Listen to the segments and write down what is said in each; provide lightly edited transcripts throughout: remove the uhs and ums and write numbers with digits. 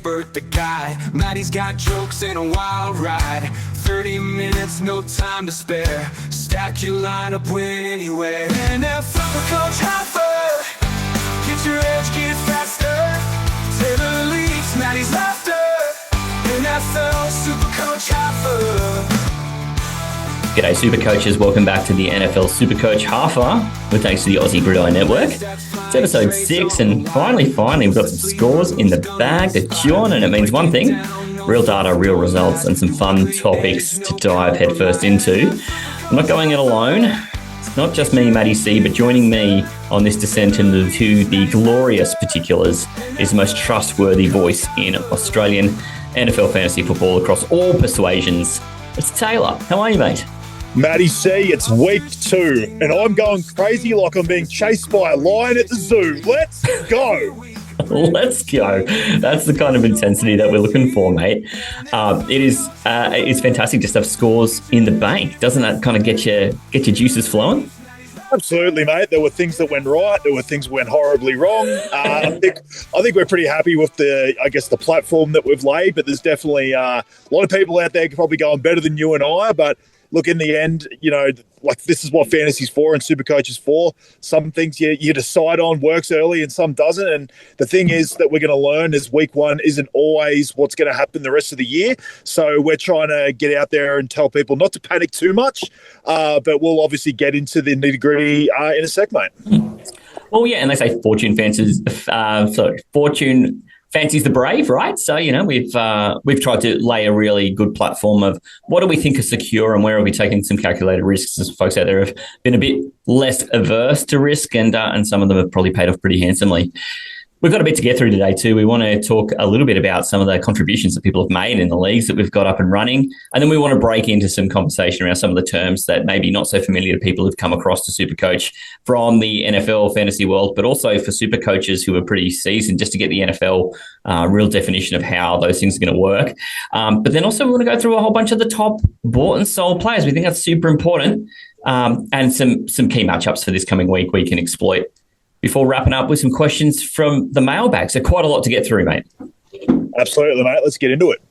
expert, the guy. Matty's got jokes and a wild ride. 30 minutes, no time to spare. Stack your lineup, win anywhere. SuperCoach Halfa, get your edge, get faster. Taylor leads, Matty's laughter. NFL SuperCoach Halfa. G'day SuperCoaches, welcome back to the NFL SuperCoach Halfa with thanks to the Aussie Gridiron Network. It's episode 6 and finally we've got some scores in the bag to chew on, and it means one thing: real data, real results, and some fun topics to dive headfirst into. I'm not going it alone. It's not just me, Matty C, but joining me on this descent into the glorious particulars is the most trustworthy voice in Australian NFL fantasy football across all persuasions. It's Taylor. How are you, mate? Matty C, it's week 2, and I'm going crazy like I'm being chased by a lion at the zoo. Let's go. Let's go. That's the kind of intensity that we're looking for, mate. It's fantastic just to have scores in the bank. Doesn't that kind of get your juices flowing? Absolutely, mate. There were things that went right. There were things that went horribly wrong. I think we're pretty happy with the platform that we've laid, but there's definitely a lot of people out there probably going better than you and I. But look, in the end, this is what fantasy's for and SuperCoach is for. Some things you decide on works early and some doesn't. And the thing is that we're going to learn is week 1 isn't always what's going to happen the rest of the year. So we're trying to get out there and tell people not to panic too much. But we'll obviously get into the nitty gritty in a sec, mate. Well, yeah, and they say fortune fancies the brave, right? So, we've tried to lay a really good platform of what do we think is secure and where are we taking some calculated risks, as folks out there have been a bit less averse to risk, and some of them have probably paid off pretty handsomely. We've got a bit to get through today too. We want to talk a little bit about some of the contributions that people have made in the leagues that we've got up and running. And then we want to break into some conversation around some of the terms that maybe not so familiar to people who've come across to SuperCoach from the NFL fantasy world, but also for SuperCoaches who are pretty seasoned, just to get the NFL real definition of how those things are going to work. But then also we want to go through a whole bunch of the top bought and sold players. We think that's super important, and some key matchups for this coming week we can exploit, before wrapping up with some questions from the mailbag. So quite a lot to get through, mate. Absolutely, mate. Let's get into it.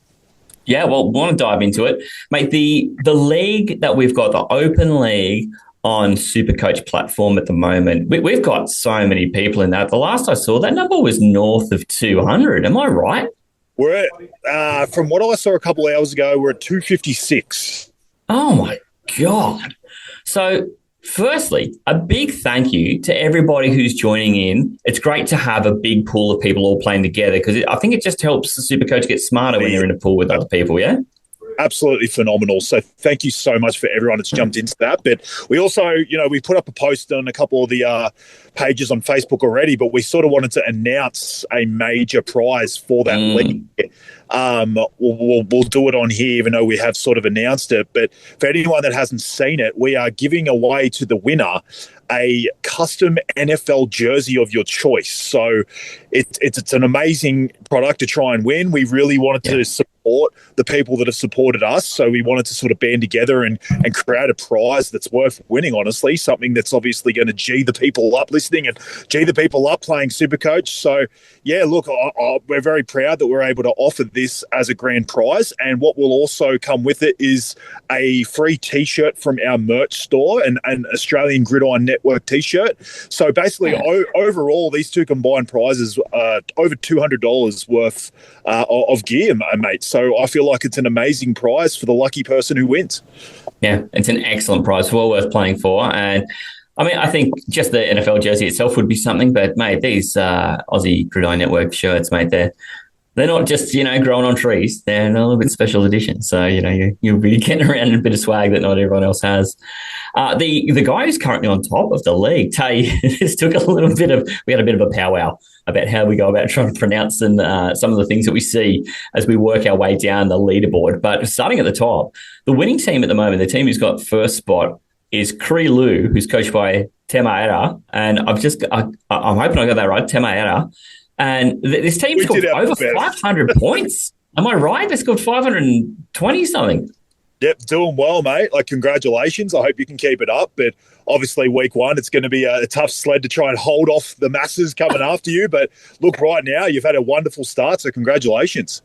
Yeah, well, want to dive into it. Mate, the league that we've got, the open league on SuperCoach platform at the moment, we've got so many people in that. The last I saw, that number was north of 200. Am I right? We're at, from what I saw a couple of hours ago, we're at 256. Oh, my God. So firstly, a big thank you to everybody who's joining in. It's great to have a big pool of people all playing together, because I think it just helps the SuperCoach get smarter when you're in a pool with other people, yeah? Absolutely phenomenal. So thank you so much for everyone that's jumped into that. But we also, we put up a post on a couple of the pages on Facebook already, but we sort of wanted to announce a major prize for that league. We'll do it on here, even though we have sort of announced it. But for anyone that hasn't seen it, we are giving away to the winner a custom NFL jersey of your choice. So it's an amazing product to try and win. We really wanted to support the people that have supported us. So we wanted to sort of band together and create a prize that's worth winning, honestly, something that's obviously going to G the people up listening and G the people up playing SuperCoach. So, yeah, look, we're very proud that we're able to offer this as a grand prize. And what will also come with it is a free T-shirt from our merch store, and an Australian Gridiron Network T-shirt. So basically, overall, these two combined prizes are over $200 worth of gear, mate. So I feel like it's an amazing prize for the lucky person who wins. Yeah, it's an excellent prize, well worth playing for. And I mean, I think just the NFL jersey itself would be something, but mate, these Aussie Gridiron Network shirts, mate, they're not just, growing on trees. They're a little bit special edition. So, you'll be getting around in a bit of swag that not everyone else has. The guy who's currently on top of the league, Tay, this took we had a bit of a powwow about how we go about trying to pronounce some of the things that we see as we work our way down the leaderboard. But starting at the top, the winning team at the moment, the team who's got first spot, is Kri Lu, who's coached by Temaera. And I'm hoping I got that right, Temaera. And this team scored over 500 points. Am I right? They scored 520 something. Yep, doing well, mate. Like, congratulations. I hope you can keep it up. But obviously, week one, it's going to be a tough sled to try and hold off the masses coming after you. But look, right now, you've had a wonderful start. So congratulations.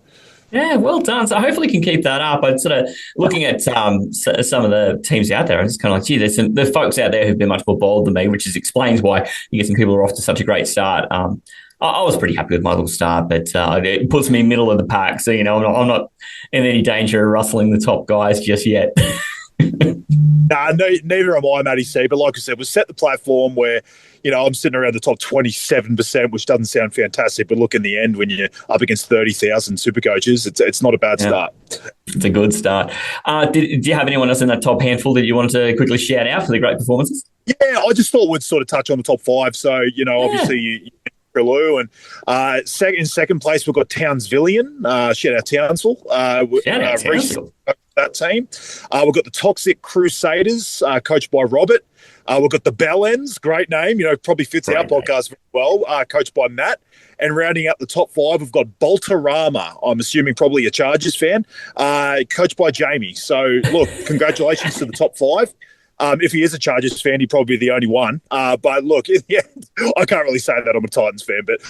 Yeah, well done. So hopefully you can keep that up. I'm sort of looking at some of the teams out there. I'm just kind of like, gee, there's folks out there who've been much more bold than me, which explains why you get some people who are off to such a great start. I was pretty happy with my little start, but it puts me middle of the pack. So, I'm not in any danger of rustling the top guys just yet. Nah, no, neither am I, Matty C. But like I said, we've set the platform where, I'm sitting around the top 27%, which doesn't sound fantastic. But look, in the end, when you're up against 30,000 supercoaches, it's not a bad start. It's a good start. Do you have anyone else in that top handful that you wanted to quickly shout out for the great performances? Yeah, I just thought we'd sort of touch on the top five. So, obviously you and in second place, we've got Townsvillian. Shout out Townsville. Townsville. That team. We've got the Toxic Crusaders, coached by Robert. We've got the Bellends, great name, probably fits our podcast very well, coached by Matt. And rounding out the top five, we've got Baltarama, I'm assuming probably a Chargers fan, coached by Jamie. So, look, congratulations to the top five. If he is a Chargers fan, he'd probably be the only one. But look, in the end, I can't really say that I'm a Titans fan. But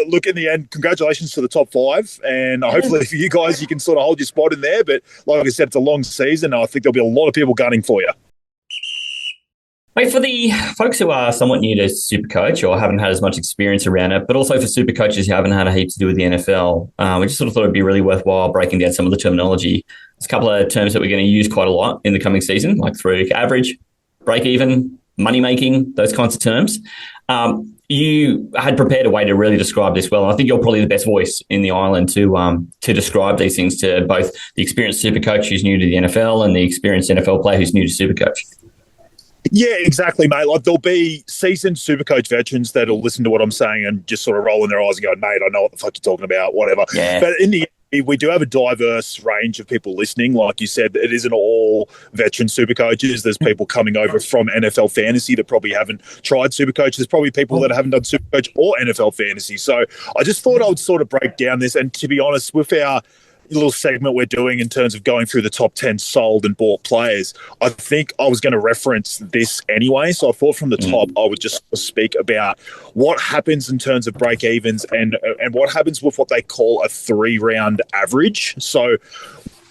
look, in the end, congratulations to the top five. And hopefully for you guys, you can sort of hold your spot in there. But like I said, it's a long season. I think there'll be a lot of people gunning for you. Mate, for the folks who are somewhat new to SuperCoach or haven't had as much experience around it, but also for SuperCoaches who haven't had a heap to do with the NFL, we just sort of thought it'd be really worthwhile breaking down some of the terminology. There's a couple of terms that we're going to use quite a lot in the coming season, like through average, break even, money making, those kinds of terms. You had prepared a way to really describe this well. And I think you're probably the best voice in the island to describe these things to both the experienced SuperCoach who's new to the NFL and the experienced NFL player who's new to SuperCoach. Yeah, exactly, mate. Like, there'll be seasoned SuperCoach veterans that'll listen to what I'm saying and just sort of rolling their eyes and going, mate, I know what the fuck you're talking about, whatever. Yeah. But in the end, we do have a diverse range of people listening. Like you said, it isn't all veteran SuperCoaches. There's people coming over from NFL fantasy that probably haven't tried SuperCoach. There's probably people that haven't done SuperCoach or NFL fantasy. So I just thought I would sort of break down this. And to be honest, with our little segment we're doing in terms of going through the top 10 sold and bought players, I think I was going to reference this anyway. So I thought from the top, I would just speak about what happens in terms of break evens and what happens with what they call a 3-round average. So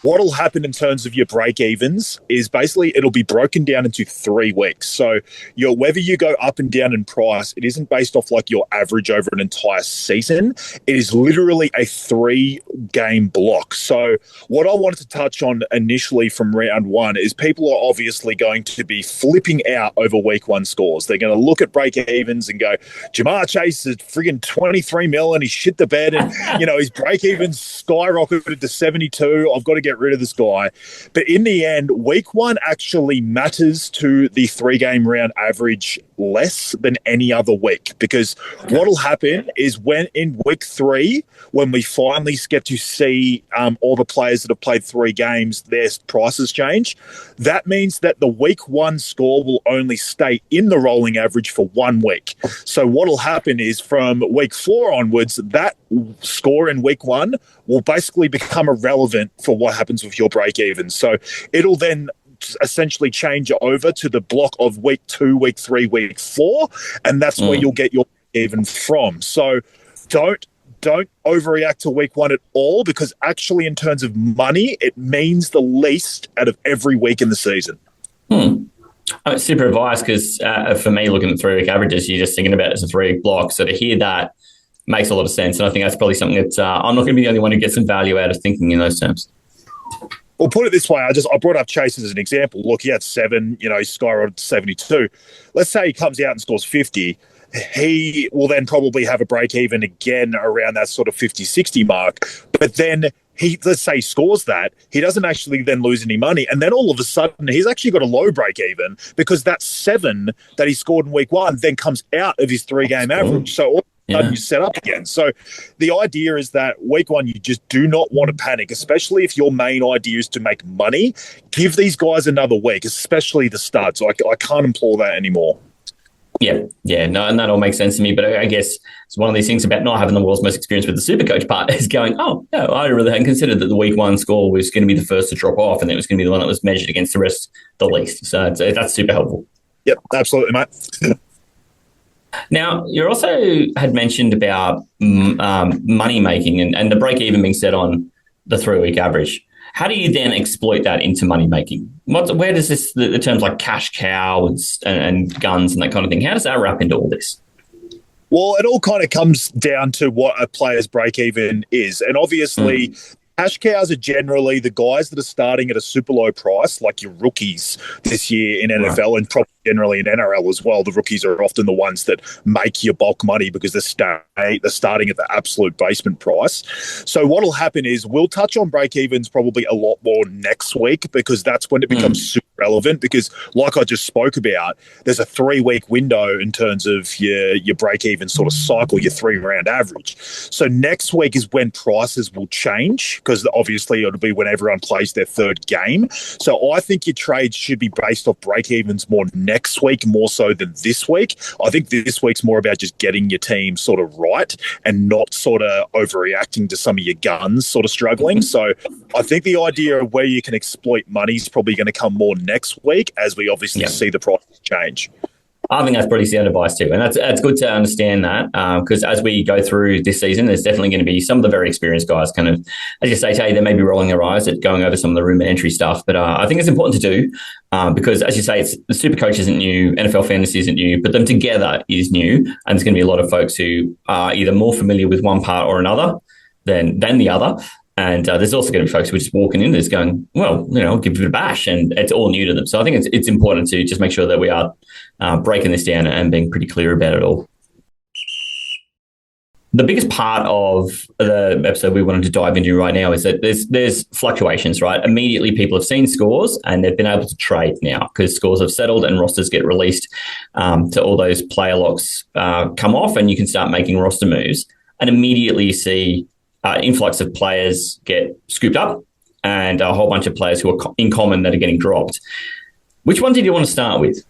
what'll happen in terms of your break evens is basically it'll be broken down into 3 weeks. So whether you go up and down in price, it isn't based off like your average over an entire season. It is literally a 3-game block. So what I wanted to touch on initially from round one is people are obviously going to be flipping out over week one scores. They're going to look at break evens and go, Jamar Chase is friggin' 23 mil and he shit the bed and, his break evens skyrocketed to 72. I've got to get rid of this guy. But in the end, week one actually matters to the 3-game round average less than any other week, because what'll happen is when in week 3, when we finally get to see all the players that have played 3 games, their prices change. That means that the week 1 score will only stay in the rolling average for 1 week. So what'll happen is from week 4 onwards, that score in week 1 will basically become irrelevant for what happens with your break even. So it'll then essentially change over to the block of week 2, week 3, week 4, and that's where you'll get your even from. So don't overreact to week 1 at all, because actually in terms of money, it means the least out of every week in the season. Super advice, because for me, looking at 3-week averages, you're just thinking about it as a 3-week block. So to hear that makes a lot of sense. And I think that's probably something that I'm not going to be the only one who gets some value out of thinking in those terms. Well, put it this way, I brought up Chase as an example. Look, he had 7, he skyrocketed to 72. Let's say he comes out and scores 50. He will then probably have a break even again around that sort of 50, 60 mark. But then let's say he scores that, he doesn't actually then lose any money. And then all of a sudden, he's actually got a low break even, because that 7 that he scored in week 1 then comes out of his 3-game average. So all of a sudden you set up again. So the idea is that week 1, you just do not want to panic, especially if your main idea is to make money. Give these guys another week, especially the studs. I can't implore that anymore. Yeah, no, and that all makes sense to me. But I guess it's one of these things about not having the world's most experience with the SuperCoach part is going, oh, no, I really hadn't considered that the week one score was going to be the first to drop off and it was going to be the one that was measured against the rest the least. So that's super helpful. Yep, absolutely, mate. Now, you also had mentioned about money making and the break even being set on the 3-week average. How do you then exploit that into money making? Where does the terms like cash cow and guns and that kind of thing, how does that wrap into all this? Well, it all kind of comes down to what a player's break even is. And obviously, cash cows are generally the guys that are starting at a super low price, like your rookies this year in NFL and probably generally in NRL as well. The rookies are often the ones that make your bulk money because they're starting at the absolute basement price. So what will happen is we'll touch on break-evens probably a lot more next week because that's when it becomes super relevant because like I just spoke about, there's a 3-week window in terms of your break-even sort of cycle, your 3-round average. So next week is when prices will change because obviously it'll be when everyone plays their third game. So I think your trades should be based off break-evens more next week more so than this week. I think this week's more about just getting your team sort of right and not sort of overreacting to some of your guns sort of struggling. So I think the idea of where you can exploit money is probably going to come more next week as we obviously see the prices change. I think that's pretty sound advice too. And that's good to understand that because as we go through this season, there's definitely going to be some of the very experienced guys kind of, as you say, they may be rolling their eyes at going over some of the room entry stuff. But I think it's important to do because, as you say, the SuperCoach isn't new, NFL Fantasy isn't new, but them together is new. And there's going to be a lot of folks who are either more familiar with one part or another than the other. And there's also going to be folks who are just walking in this going, well, I'll give it a bash. And it's all new to them. So I think it's important to just make sure that we are breaking this down and being pretty clear about it all. The biggest part of the episode we wanted to dive into right now is that there's fluctuations, right? Immediately people have seen scores and they've been able to trade now because scores have settled and rosters get released to all those player locks come off and you can start making roster moves. And immediately you see influx of players get scooped up and a whole bunch of players who are in common that are getting dropped. Which one did you want to start with?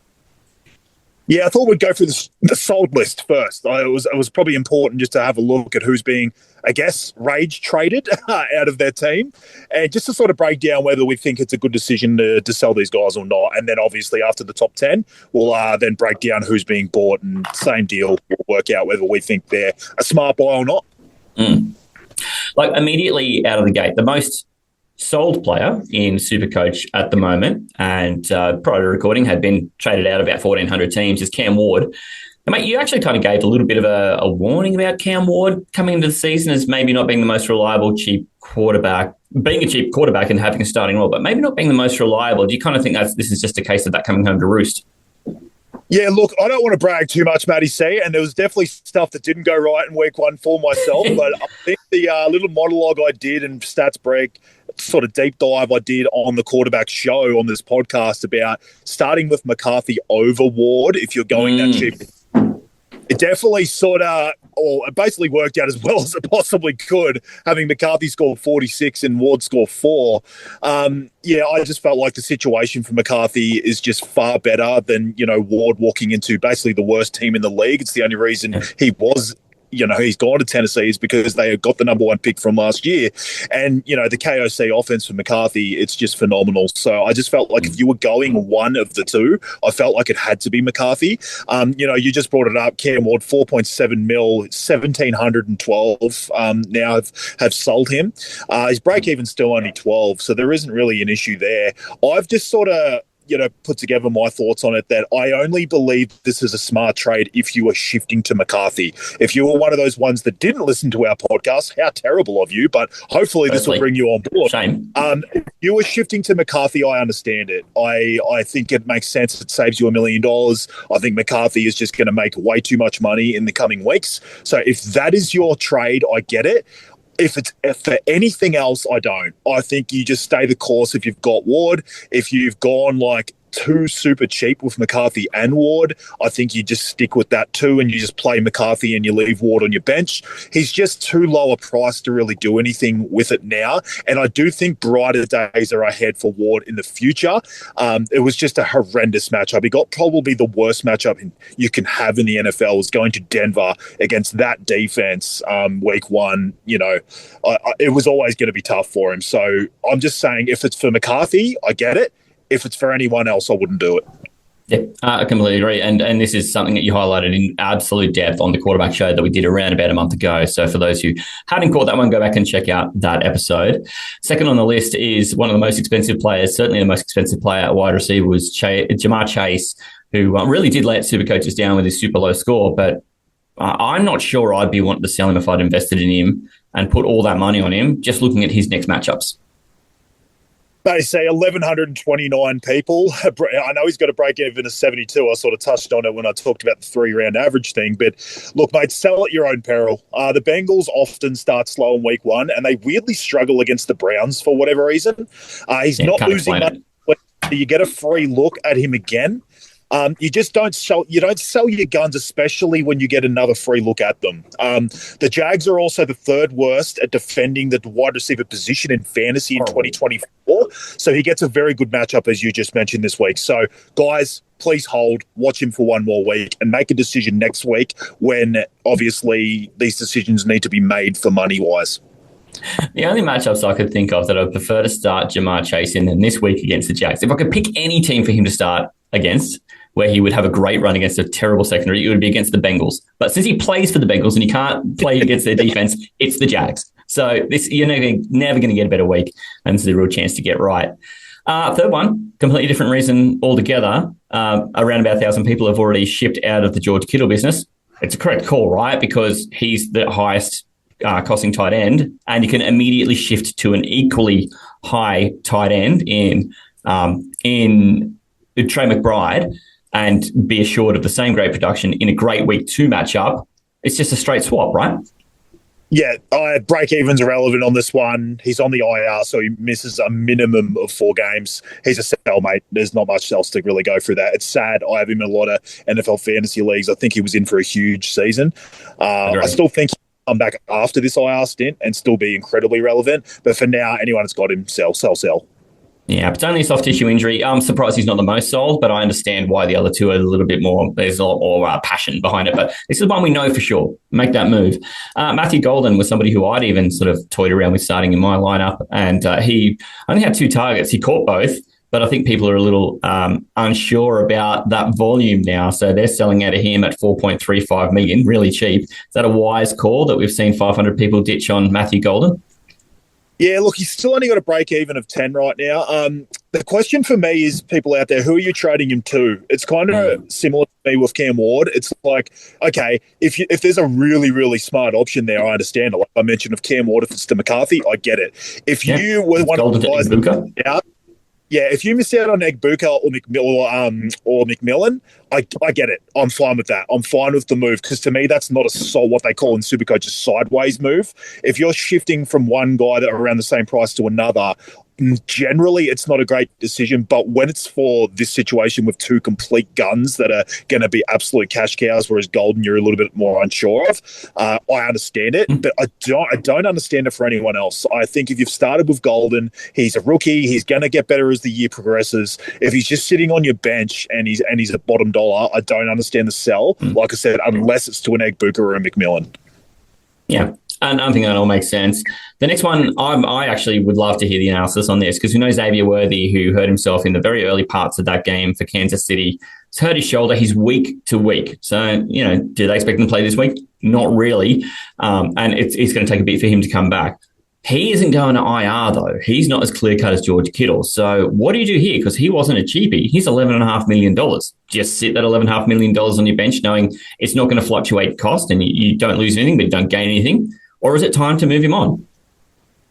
Yeah, I thought we'd go through the sold list first. It was probably important just to have a look at who's being, I guess, rage traded out of their team and just to sort of break down whether we think it's a good decision to sell these guys or not. And then obviously after the top 10, we'll then break down who's being bought and same deal, we'll work out whether we think they're a smart buy or not. Like immediately out of the gate, the most sold player in SuperCoach at the moment and prior to recording had been traded out about 1,400 teams is Cam Ward. And mate, you actually kind of gave a little bit of a warning about Cam Ward coming into the season as maybe not being the most reliable, cheap quarterback, being a cheap quarterback and having a starting role, but maybe not being the most reliable. Do you kind of think this is just a case of that coming home to roost? Yeah, look, I don't want to brag too much, Matty C, and there was definitely stuff that didn't go right in week one for myself, but I think the little monologue I did and stats break, sort of deep dive I did on the quarterback show on this podcast about starting with McCarthy over Ward if you're going that cheap. It definitely it basically worked out as well as it possibly could, having McCarthy score 46 and Ward score 4. I just felt like the situation for McCarthy is just far better than, Ward walking into basically the worst team in the league. It's the only reason he was he's gone to Tennessee is because they got the number 1 pick from last year. And, the KOC offense for McCarthy, it's just phenomenal. So I just felt like if you were going one of the two, I felt like it had to be McCarthy. You just brought it up. Cam Ward, 4.7 mil, 1,712 now have sold him. His break-even's still only 12, so there isn't really an issue there. I've just sort of put together my thoughts on it that I only believe this is a smart trade if you are shifting to McCarthy. If you were one of those ones that didn't listen to our podcast, how terrible of you, but hopefully this will bring you on board. Shame. If you were shifting to McCarthy, I understand it. I think it makes sense. It saves you $1 million. I think McCarthy is just going to make way too much money in the coming weeks. So if that is your trade, I get it. If for anything else, I don't. I think you just stay the course if you've got Ward. If you've gone like too super cheap with McCarthy and Ward. I think you just stick with that too, and you just play McCarthy and you leave Ward on your bench. He's just too low a price to really do anything with it now. And I do think brighter days are ahead for Ward in the future. It was just a horrendous matchup. He got probably the worst matchup you can have in the NFL, was going to Denver against that defense week one. It was always going to be tough for him. So I'm just saying, if it's for McCarthy, I get it. If it's for anyone else, I wouldn't do it. Yeah, I completely agree. And this is something that you highlighted in absolute depth on the quarterback show that we did around about a month ago. So for those who hadn't caught that one, go back and check out that episode. Second on the list is one of the most expensive players, certainly the most expensive player at wide receiver, was Jamar Chase, who really did let SuperCoaches down with his super low score. But I'm not sure I'd be wanting to sell him if I'd invested in him and put all that money on him, just looking at his next matchups. They say 1,129 people. I know he's got a break even of 72. I sort of touched on it when I talked about the 3-round average thing. But look, mate, sell at your own peril. The Bengals often start slow in week one, and they weirdly struggle against the Browns for whatever reason. He's not losing much. You get a free look at him again. You just don't sell your guns, especially when you get another free look at them. The Jags are also the third worst at defending the wide receiver position in fantasy in 2024. So he gets a very good matchup, as you just mentioned, this week. So guys, please hold, watch him for one more week and make a decision next week, when obviously these decisions need to be made for money wise. The only matchups I could think of that I'd prefer to start Jamar Chase in than this week against the Jags, if I could pick any team for him to start against where he would have a great run against a terrible secondary, it would be against the Bengals. But since he plays for the Bengals and he can't play against their defense, it's the Jags. So you're never going to get a better week, and this is a real chance to get right. Third one, completely different reason altogether. Around about 1,000 people have already shipped out of the George Kittle business. It's a correct call, right? Because he's the highest costing tight end, and you can immediately shift to an equally high tight end in Trey McBride, and be assured of the same great production in a great week two matchup. It's just a straight swap, right? Yeah, break-even's irrelevant on this one. He's on the IR, so he misses a minimum of 4 games. He's a sell, mate. There's not much else to really go through that. It's sad. I have him in a lot of NFL fantasy leagues. I think he was in for a huge season. I still think he'll come back after this IR stint and still be incredibly relevant. But for now, anyone that's got him, sell. Yeah, it's only a soft tissue injury. I'm surprised he's not the most sold, but I understand why the other two are a little bit more. There's a lot more passion behind it, but this is one we know for sure. Make that move. Matthew Golden was somebody who I'd even sort of toyed around with starting in my lineup, and he only had 2 targets. He caught both, but I think people are a little unsure about that volume now, so they're selling out of him at $4.35 million, really cheap. Is that a wise call that we've seen 500 people ditch on Matthew Golden? Yeah, look, he's still only got a break even of 10 right now. The question for me is, people out there, who are you trading him to? It's kind of similar to me with Cam Ward. It's like, okay, if there's a really, really smart option there, I understand it. Like I mentioned of Cam Ward, if it's to McCarthy, I get it. If you were one of the guys if you miss out on Egbuka or McMillan, I get it. I'm fine with that. I'm fine with the move, because to me, that's not what they call in SuperCoach a sideways move. If you're shifting from one guy that are around the same price to another, generally it's not a great decision. But when it's for this situation with 2 complete guns that are going to be absolute cash cows, whereas Golden you're a little bit more unsure of, I understand it, but I don't understand it for anyone else. I think if you've started with Golden, he's a rookie, he's going to get better as the year progresses. If he's just sitting on your bench and he's a bottom dollar, I don't understand the sell, like I said, unless it's to an Egbuka or a McMillan. Yeah. And I think that all makes sense. The next one, I actually would love to hear the analysis on this, because we know Xavier Worthy, who hurt himself in the very early parts of that game for Kansas City, has hurt his shoulder. He's week to week. So, do they expect him to play this week? Not really. And it's going to take a bit for him to come back. He isn't going to IR, though. He's not as clear-cut as George Kittle. So what do you do here? Because he wasn't a cheapie. He's $11.5 million. Just sit that $11.5 million on your bench knowing it's not going to fluctuate cost and you don't lose anything, but you don't gain anything. Or is it time to move him on?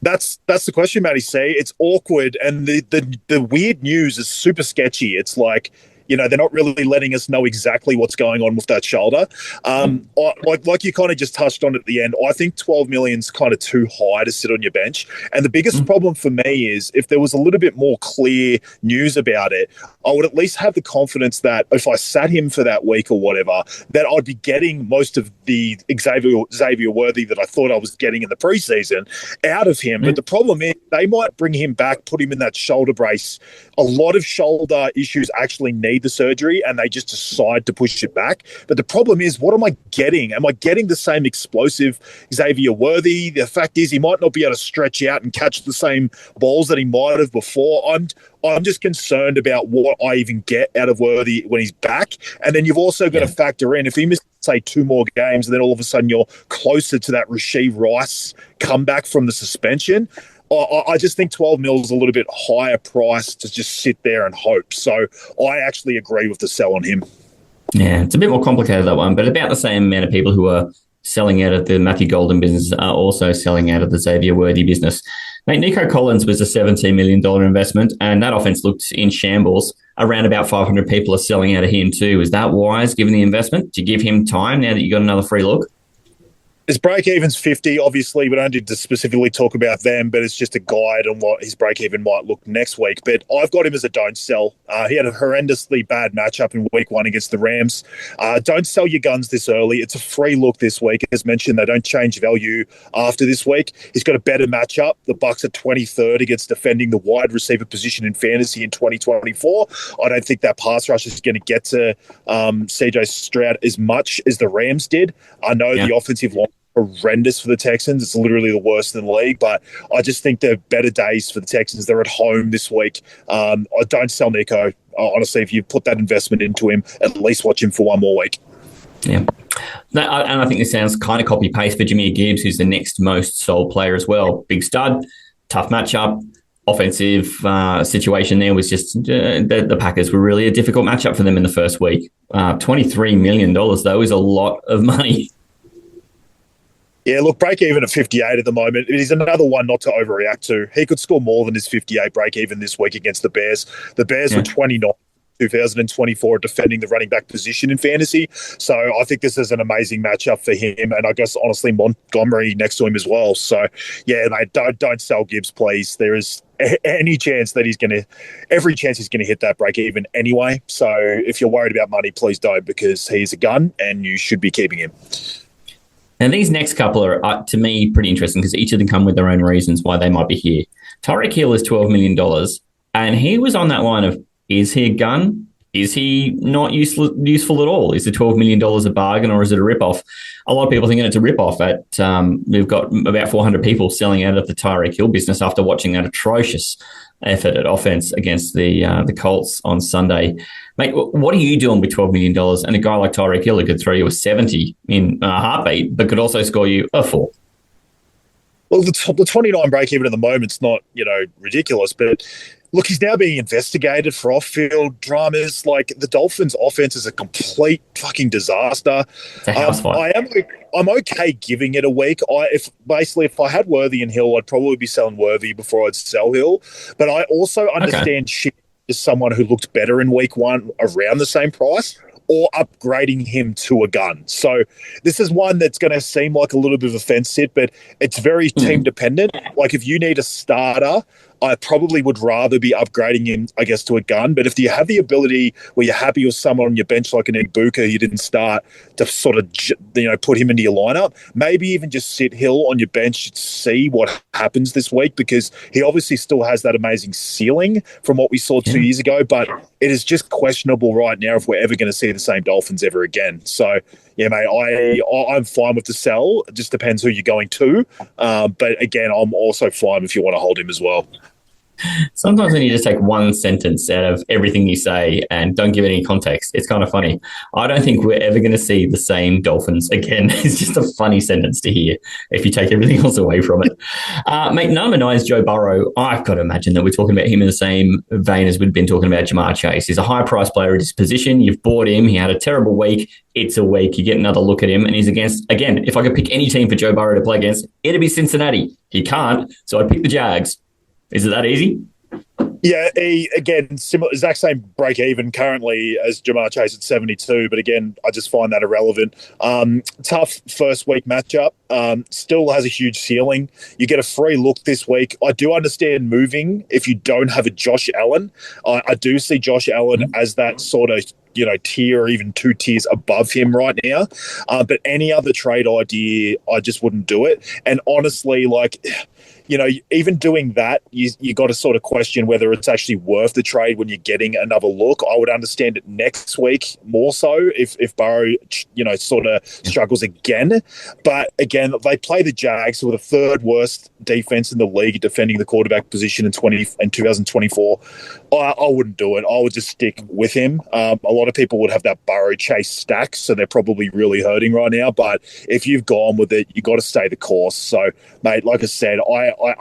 That's the question, Matty C. It's awkward, and the weird news is super sketchy. It's like they're not really letting us know exactly what's going on with that shoulder. Like you kind of just touched on at the end, I think 12 million's kind of too high to sit on your bench. And the biggest problem for me is if there was a little bit more clear news about it, I would at least have the confidence that if I sat him for that week or whatever, that I'd be getting most of the Xavier Worthy that I thought I was getting in the preseason out of him. But the problem is they might bring him back, put him in that shoulder brace. A lot of shoulder issues actually need the surgery and they just decide to push it back. But the problem is, what am I getting? Am I getting the same explosive Xavier Worthy? The fact is he might not be able to stretch out and catch the same balls that he might have before. I'm just concerned about what I even get out of Worthy when he's back. And then you've also got to factor in, if he misses, say, 2 more games, and then all of a sudden you're closer to that Rashee Rice comeback from the suspension, I just think 12 mil is a little bit higher price to just sit there and hope. So I actually agree with the sell on him. Yeah, it's a bit more complicated, that one, but about the same amount of people who are selling out of the Matthew Golden business are also selling out of the Xavier Worthy business. Mate, Nico Collins was a $17 million investment, and that offense looked in shambles. Around about 500 people are selling out of him too. Is that wise, given the investment, to give him time now that you got another free look? His break-even's 50. Obviously, we don't need to specifically talk about them, but it's just a guide on what his break-even might look next week. But I've got him as a don't sell. He had a horrendously bad matchup in week 1 against the Rams. Don't sell your guns this early. It's a free look this week. As mentioned, they don't change value after this week. He's got a better matchup. The Bucs are 23rd against defending the wide receiver position in fantasy in 2024. I don't think that pass rush is going to get to CJ Stroud as much as the Rams did. I know the offensive line horrendous for the Texans. It's literally the worst in the league, but I just think they're better days for the Texans. They're at home this week. I don't sell Nico. Honestly, if you put that investment into him, at least watch him for 1 more week. Yeah. And I think this sounds kind of copy-paste for Jahmyr Gibbs, who's the next most sold player as well. Big stud, tough matchup, offensive situation there was just the Packers were really a difficult matchup for them in the first week. $23 million, though, is a lot of money. Yeah, look, break even at 58 at the moment. It is another one not to overreact to. He could score more than his 58 break even this week against the Bears. The Bears were 29 2024 defending the running back position in fantasy. So I think this is an amazing matchup for him. And I guess, honestly, Montgomery next to him as well. So, yeah, mate, don't sell Gibbs, please. There is every chance he's going to hit that break even anyway. So if you're worried about money, please don't, because he's a gun and you should be keeping him. And these next couple are, to me, pretty interesting because each of them come with their own reasons why they might be here. Tyreek Hill is $12 million, and he was on that line of, is he a gun? Is he not useful at all? Is the $12 million a bargain or is it a ripoff? A lot of people thinking it's a ripoff. We've got about 400 people selling out of the Tyreek Hill business after watching that atrocious effort at offense against the Colts on Sunday. Mate, what are you doing with $12 million and a guy like Tyreek Hill who could throw you a 70 in a heartbeat, but could also score you a 4? Well, the 29 break even at the moment's not, ridiculous, but look, he's now being investigated for off-field dramas. Like, the Dolphins' offense is a complete fucking disaster. It's a house fight. I'm okay giving it a week. If I had Worthy and Hill, I'd probably be selling Worthy before I'd sell Hill. But I also understand shit is someone who looked better in week 1 around the same price, or upgrading him to a gun. So this is one that's going to seem like a little bit of a fence sit, but it's very team dependent. Like, if you need a starter, I probably would rather be upgrading him, I guess, to a gun. But if you have the ability where you're happy with someone on your bench like an Igbuka you didn't start, to sort of, put him into your lineup, maybe even just sit Hill on your bench to see what happens this week, because he obviously still has that amazing ceiling from what we saw 2 years ago, but it is just questionable right now if we're ever going to see the same Dolphins ever again. So, yeah, mate, I'm fine with the sell. It just depends who you're going to. But again, I'm also fine if you want to hold him as well. Sometimes when you just take one sentence out of everything you say and don't give it any context, it's kind of funny. I don't think we're ever going to see the same Dolphins again. It's just a funny sentence to hear if you take everything else away from it. Mate, number 9 is Joe Burrow. I've got to imagine that we're talking about him in the same vein as we've been talking about Jamar Chase. He's a high-priced player at his position. You've bought him. He had a terrible week. It's a week. You get another look at him, and he's against, again, if I could pick any team for Joe Burrow to play against, it'd be Cincinnati. He can't, so I'd pick the Jags. Is it that easy? Yeah, again, similar, exact same break even currently as Jamar Chase at 72, but again, I just find that irrelevant. Tough first week matchup. Still has a huge ceiling. You get a free look this week. I do understand moving if you don't have a Josh Allen. I do see Josh Allen as that sort of tier or even 2 tiers above him right now. But any other trade idea, I just wouldn't do it. And honestly, even doing that, you got to sort of question whether it's actually worth the trade when you're getting another look. I would understand it next week more so if Burrow, sort of struggles again. But again, they play the Jags, who are the third worst defense in the league defending the quarterback position in 2024. I wouldn't do it. I would just stick with him. A lot of people would have that Burrow Chase stack, so they're probably really hurting right now. But if you've gone with it, you got to stay the course. So, mate, like I said,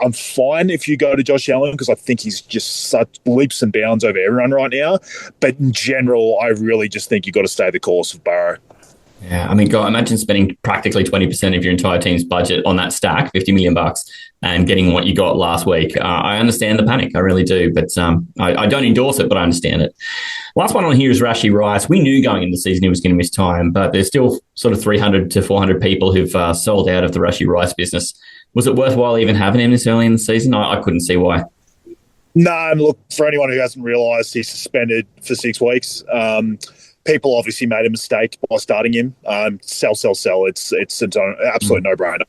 I'm fine if you go to Josh Allen because I think he's just such leaps and bounds over everyone right now. But in general, I really just think you got to stay the course with Burrow. Yeah, I mean, God, imagine spending practically 20% of your entire team's budget on that stack, $50 million, and getting what you got last week. I understand the panic, I really do, but I don't endorse it, but I understand it. Last one on here is Rashee Rice. We knew going into the season he was going to miss time, but there's still sort of 300 to 400 people who've sold out of the Rashee Rice business. Was it worthwhile even having him this early in the season? I couldn't see why. No, and look, for anyone who hasn't realised, he's suspended for 6 weeks. People obviously made a mistake by starting him. Sell. It's an absolute no-brainer.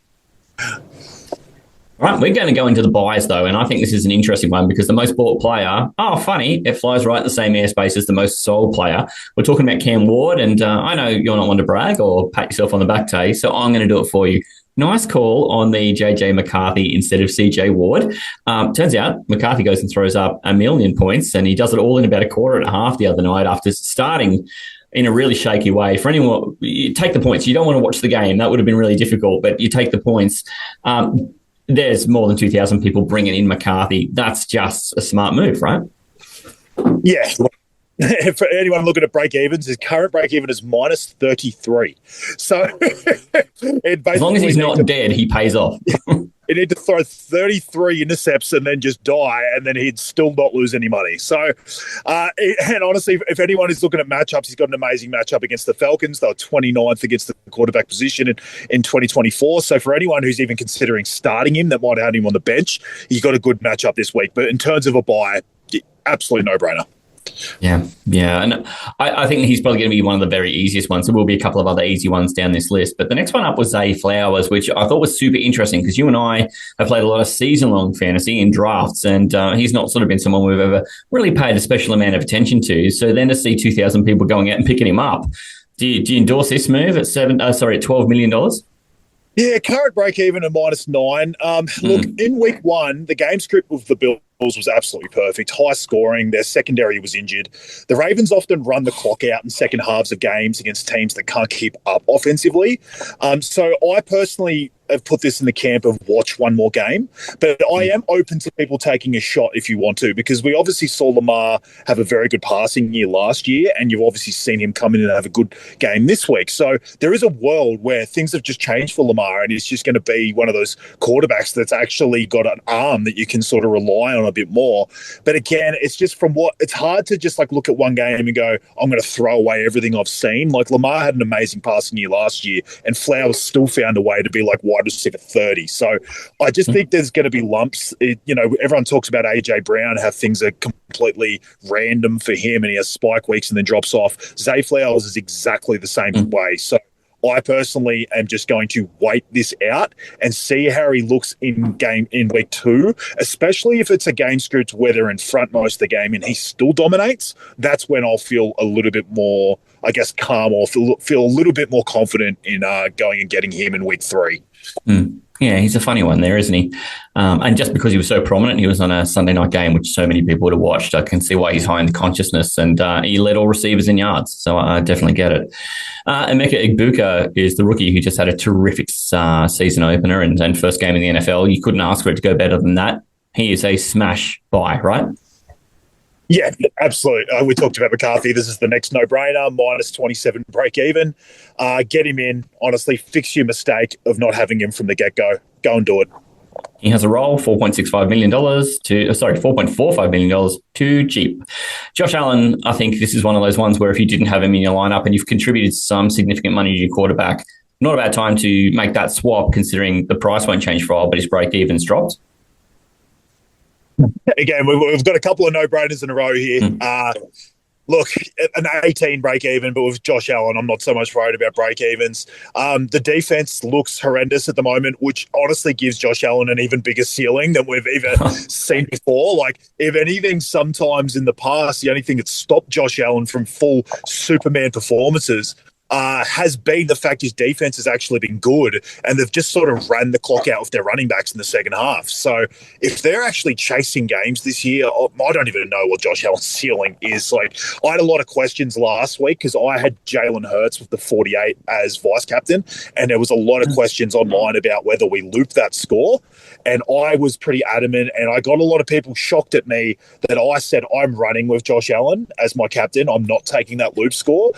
Right, we're going to go into the buys, though, and I think this is an interesting one because the most bought player, funny, it flies right in the same airspace as the most sold player. We're talking about Cam Ward, and I know you're not one to brag or pat yourself on the back, Tay, so I'm going to do it for you. Nice call on the JJ McCarthy instead of CJ Ward. Turns out McCarthy goes and throws up 1 million points, and he does it all in about a quarter and a half the other night after starting in a really shaky way. For anyone, you take the points. You don't want to watch the game. That would have been really difficult, but you take the points. There's more than 2,000 people bringing in McCarthy. That's just a smart move, right? Yeah. For anyone looking at break-evens, his current break-even is minus 33. So as long as he's not dead, he pays off. He need to throw 33 intercepts and then just die, and then he'd still not lose any money. So, and honestly, if anyone is looking at matchups, he's got an amazing matchup against the Falcons. They were 29th against the quarterback position in 2024. So for anyone who's even considering starting him, that might have him on the bench, he's got a good matchup this week. But in terms of a buy, absolute no-brainer. Yeah. And I think he's probably going to be one of the very easiest ones. There will be a couple of other easy ones down this list. But the next one up was Zay Flowers, which I thought was super interesting because you and I have played a lot of season-long fantasy in drafts, and he's not sort of been someone we've ever really paid a special amount of attention to. So then to see 2,000 people going out and picking him up, do you endorse this move at $12 million? Yeah, current break-even at -9. Look, in week 1, the game script of the Bills was absolutely perfect. High scoring. Their secondary was injured. The Ravens often run the clock out in second halves of games against teams that can't keep up offensively. So I personally have put this in the camp of watch one more game, but I am open to people taking a shot if you want to, because we obviously saw Lamar have a very good passing year last year, and you've obviously seen him come in and have a good game this week. So there is a world where things have just changed for Lamar, and he's just going to be one of those quarterbacks that's actually got an arm that you can sort of rely on a bit more. But again, it's just it's hard to just like look at one game and go, I'm going to throw away everything I've seen. Like Lamar had an amazing passing year last year, and Flowers still found a way to be like wide receiver 30. So I just think there's going to be lumps. Everyone talks about AJ Brown, how things are completely random for him and he has spike weeks and then drops off. Zay Flowers is exactly the same way. So I personally am just going to wait this out and see how he looks in week 2, especially if it's a game script where they're in front most of the game and he still dominates. That's when I'll feel a little bit more, I guess, calm, or feel a little bit more confident in going and getting him in week 3. Yeah, he's a funny one there, isn't he? And just because he was so prominent, he was on a Sunday night game, which so many people would have watched. I can see why he's high in the consciousness, and he led all receivers in yards. So I definitely get it. Emeka Egbuka is the rookie who just had a terrific season opener and first game in the NFL. You couldn't ask for it to go better than that. He is a smash buy, right? Yeah, absolutely. We talked about McCarthy. This is the next no-brainer, minus 27 break even. Get him in. Honestly, fix your mistake of not having him from the get-go. Go and do it. He has a role, $4.65 million $4.45 million too cheap. Josh Allen, I think this is one of those ones where if you didn't have him in your lineup and you've contributed some significant money to your quarterback, not a bad time to make that swap considering the price won't change for a while, but his break-even's dropped. Again, we've got a couple of no-brainers in a row here. Look, an 18 break-even, but with Josh Allen, I'm not so much worried about break-evens. The defense looks horrendous at the moment, which honestly gives Josh Allen an even bigger ceiling than we've ever seen before. Like, if anything, sometimes in the past, the only thing that stopped Josh Allen from full Superman performances has been the fact his defense has actually been good, and they've just sort of ran the clock out with their running backs in the second half. So if they're actually chasing games this year, I don't even know what Josh Allen's ceiling is. Like, I had a lot of questions last week because I had Jalen Hurts with the 48 as vice captain, and there was a lot of questions online about whether we looped that score. And I was pretty adamant, and I got a lot of people shocked at me that I said I'm running with Josh Allen as my captain. I'm not taking that loop score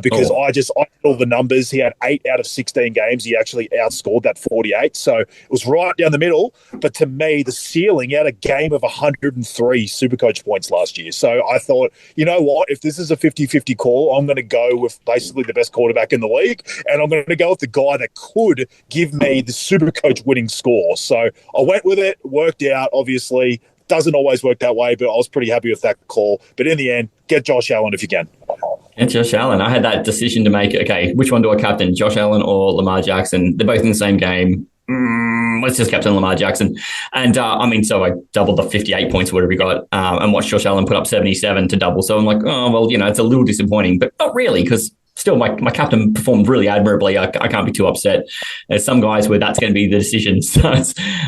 because I did all the numbers. He had 8 out of 16 games. He actually outscored that 48. So it was right down the middle. But to me, the ceiling, he had a game of 103 SuperCoach points last year. So I thought, you know what? If this is a 50-50 call, I'm going to go with basically the best quarterback in the league, and I'm going to go with the guy that could give me the SuperCoach winning score. So I went with it, worked out, obviously. Doesn't always work that way, but I was pretty happy with that call. But in the end, get Josh Allen if you can. And Josh Allen, I had that decision to make. Okay, which one do I captain, Josh Allen or Lamar Jackson? They're both in the same game. Let's just captain Lamar Jackson. And so I doubled the 58 points, whatever we got, and watched Josh Allen put up 77 to double. So I'm like, oh, well, it's a little disappointing, but not really, because still, my captain performed really admirably. I can't be too upset. There's some guys where that's going to be the decision. So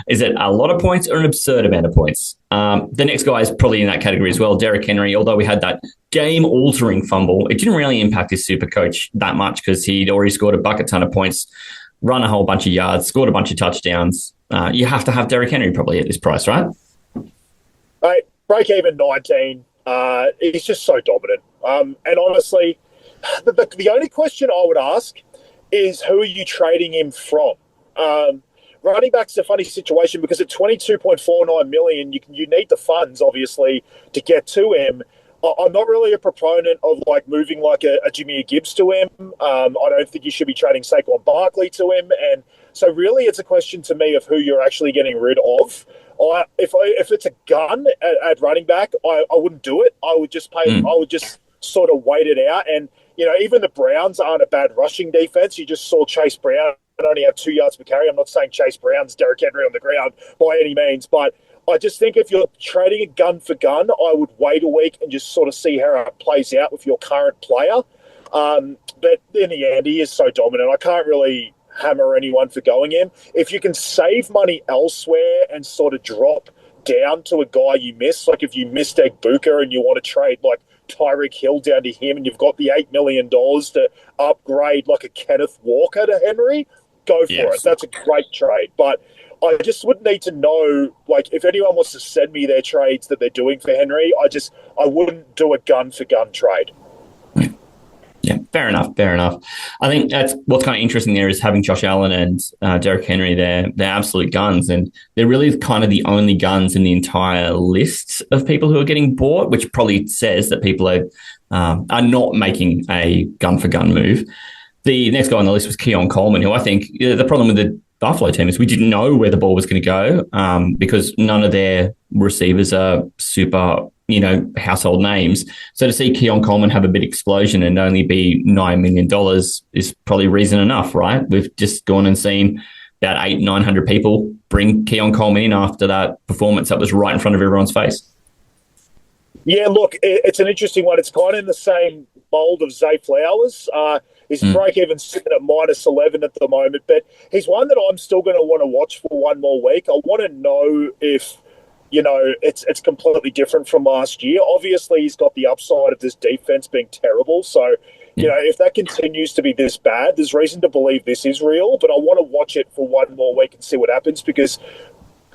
is it a lot of points or an absurd amount of points? The next guy is probably in that category as well, Derrick Henry. Although we had that game-altering fumble, it didn't really impact his super coach that much because he'd already scored a bucket ton of points, run a whole bunch of yards, scored a bunch of touchdowns. You have to have Derrick Henry probably at this price, right? Right, break even 19. He's just so dominant. And honestly, the only question I would ask is who are you trading him from? Running back's a funny situation because at $22.49 million, you need the funds obviously to get to him. I'm not really a proponent of like moving like a Jahmyr Gibbs to him. I don't think you should be trading Saquon Barkley to him, and so really it's a question to me of who you're actually getting rid of. If it's a gun at running back, I wouldn't do it. I would just pay. I would just sort of wait it out. And even the Browns aren't a bad rushing defense. You just saw Chase Brown only have 2 yards per carry. I'm not saying Chase Brown's Derrick Henry on the ground by any means, but I just think if you're trading a gun for gun, I would wait a week and just sort of see how it plays out with your current player. But in the end, he is so dominant. I can't really hammer anyone for going him. If you can save money elsewhere and sort of drop down to a guy you miss, like if you missed Booker and you want to trade like Tyreek Hill down to him and you've got the $8 million to upgrade like a Kenneth Walker to Henry, go for it. That's a great trade. But I just would need to know, like, if anyone wants to send me their trades that they're doing for Henry, I wouldn't do a gun-for-gun trade. Yeah, fair enough. I think that's what's kind of interesting there is having Josh Allen and Derrick Henry. They're absolute guns, and they're really kind of the only guns in the entire list of people who are getting bought, which probably says that people are not making a gun-for-gun move. The next guy on the list was Keon Coleman, who I think the problem with the Buffalo team is we didn't know where the ball was going to go because none of their receivers are super, household names. So to see Keon Coleman have a big explosion and only be $9 million is probably reason enough, right? We've just gone and seen about 800-900 people bring Keon Coleman in after that performance that was right in front of everyone's face. Yeah, look, it's an interesting one. It's kind of in the same mold of Zay Flowers. His break-even sitting at -11 at the moment, but he's one that I'm still going to want to watch for one more week. I want to know if, it's completely different from last year. Obviously, he's got the upside of this defense being terrible. So, if that continues to be this bad, there's reason to believe this is real, but I want to watch it for one more week and see what happens because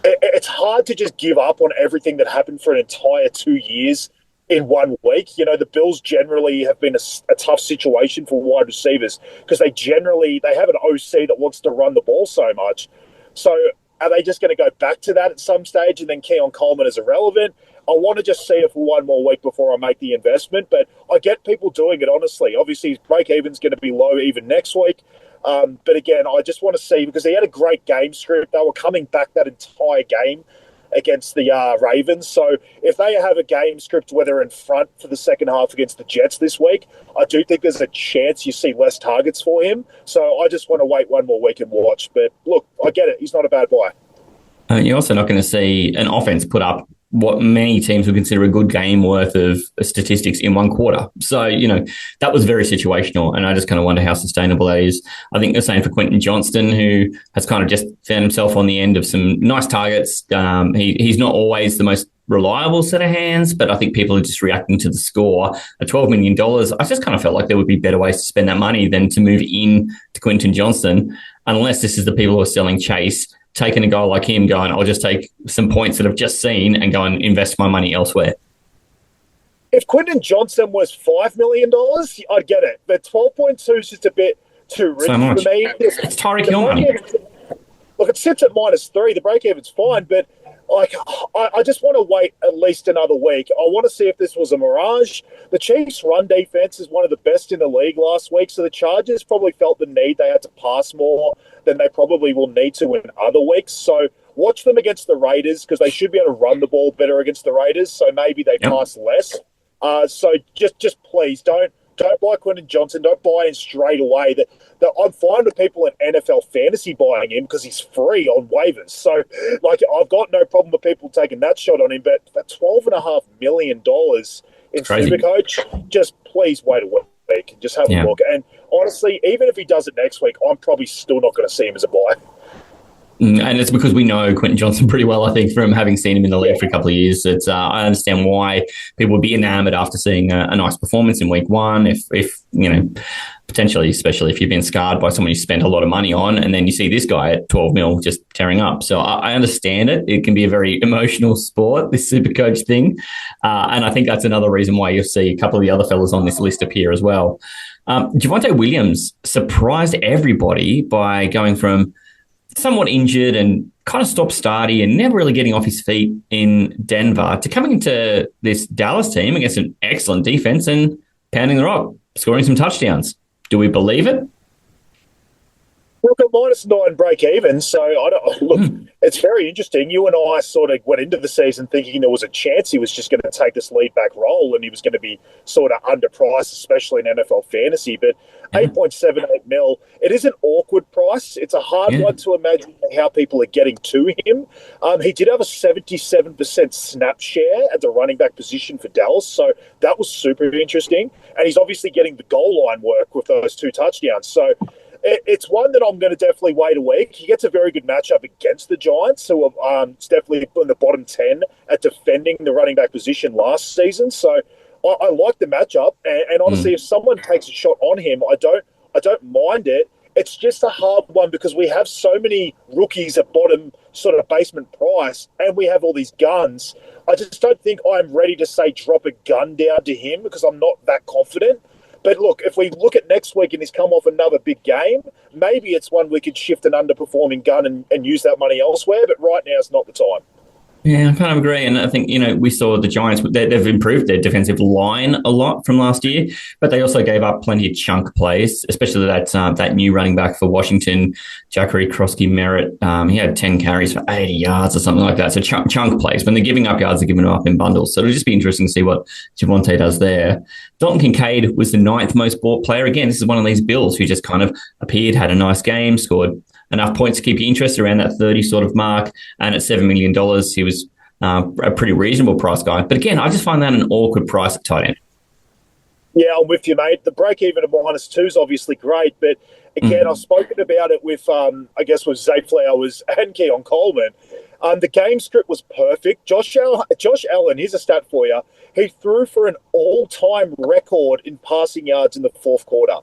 it's hard to just give up on everything that happened for an entire 2 years in 1 week. The Bills generally have been a tough situation for wide receivers because they have an OC that wants to run the ball so much. So Are they just going to go back to that at some stage and then Keon Coleman is irrelevant? I want to just see it for one more week before I make the investment, but I get people doing it, honestly. Obviously, his break-even's going to be low even next week. But again, I just want to see, because he had a great game script. They were coming back that entire game against the Ravens. So if they have a game script where they're in front for the second half against the Jets this week, I do think there's a chance you see less targets for him. So I just want to wait one more week and watch. But look, I get it. He's not a bad buy. You're also not going to see an offense put up what many teams would consider a good game worth of statistics in one quarter. So, that was very situational, and I just kind of wonder how sustainable that is. I think the same for Quentin Johnston, who has kind of just found himself on the end of some nice targets. He's not always the most reliable set of hands, but I think people are just reacting to the score. At $12 million, I just kind of felt like there would be better ways to spend that money than to move in to Quentin Johnston, unless this is the people who are selling Chase, taking a guy like him going, I'll just take some points that I've just seen and go and invest my money elsewhere. If Quentin Johnston was $5 million, I'd get it. But 12.2 is just a bit too rich for me. It's Tyreek Hill money. Look, it sits at -3. The break-even's fine, but I just want to wait at least another week. I want to see if this was a mirage. The Chiefs' run defense is one of the best in the league last week, so the Chargers probably felt the need they had to pass more than they probably will need to in other weeks. So watch them against the Raiders, because they should be able to run the ball better against the Raiders, so maybe they pass less. So just please don't buy Quentin Johnson. Don't buy in straight away. I'm fine with people in NFL fantasy buying him because he's free on waivers. So, I've got no problem with people taking that shot on him. But for $12.5 million in SuperCoach, just please wait a week and just have a look. And honestly, even if he does it next week, I'm probably still not going to see him as a buy. And it's because we know Quentin Johnston pretty well, I think, from having seen him in the league for a couple of years. I understand why people would be enamored after seeing a nice performance in week one. If potentially, especially if you've been scarred by someone you spent a lot of money on, and then you see this guy at 12 mil just tearing up. So I understand it. It can be a very emotional sport, this SuperCoach thing. And I think that's another reason why you'll see a couple of the other fellas on this list appear as well. Javonte Williams surprised everybody by going from somewhat injured and kind of stop-starty and never really getting off his feet in Denver to coming into this Dallas team against an excellent defense and pounding the rock, scoring some touchdowns. Do we believe it? Look, at -9 break even, so it's very interesting. You and I sort of went into the season thinking there was a chance he was just going to take this lead back role and he was going to be sort of underpriced, especially in NFL fantasy. But 8.78 mil, it is an awkward price. It's a hard one to imagine how people are getting to him. He did have a 77% snap share at the running back position for Dallas, so that was super interesting. And he's obviously getting the goal line work with those 2 touchdowns. So it's one that I'm going to definitely wait a week. He gets a very good matchup against the Giants, who it's definitely in the bottom 10 at defending the running back position last season. So I like the matchup, and honestly, if someone takes a shot on him, I don't mind it. It's just a hard one because we have so many rookies at bottom sort of basement price, and we have all these guns. I just don't think I'm ready to say drop a gun down to him because I'm not that confident. But look, if we look at next week and he's come off another big game, maybe it's one we could shift an underperforming gun and use that money elsewhere. But right now is not the time. Yeah, I kind of agree. And I think, we saw the Giants, they've improved their defensive line a lot from last year, but they also gave up plenty of chunk plays, especially that new running back for Washington, Jacare Krosky-Merritt. He had 10 carries for 80 yards or something like that. So chunk plays. When they're giving up yards, they're giving them up in bundles. So it'll just be interesting to see what Javonte does there. Dalton Kincaid was the 9th most bought player. Again, this is one of these Bills who just kind of appeared, had a nice game, scored enough points to keep you interested around that 30 sort of mark. And at $7 million, he was a pretty reasonable price guy. But again, I just find that an awkward price at tight end. Yeah, I'm with you, mate. The break even of -2 is obviously great. But again, I've spoken about it with, with Zay Flowers and Keon Coleman. The game script was perfect. Josh Allen, here's a stat for you. He threw for an all-time record in passing yards in the fourth quarter.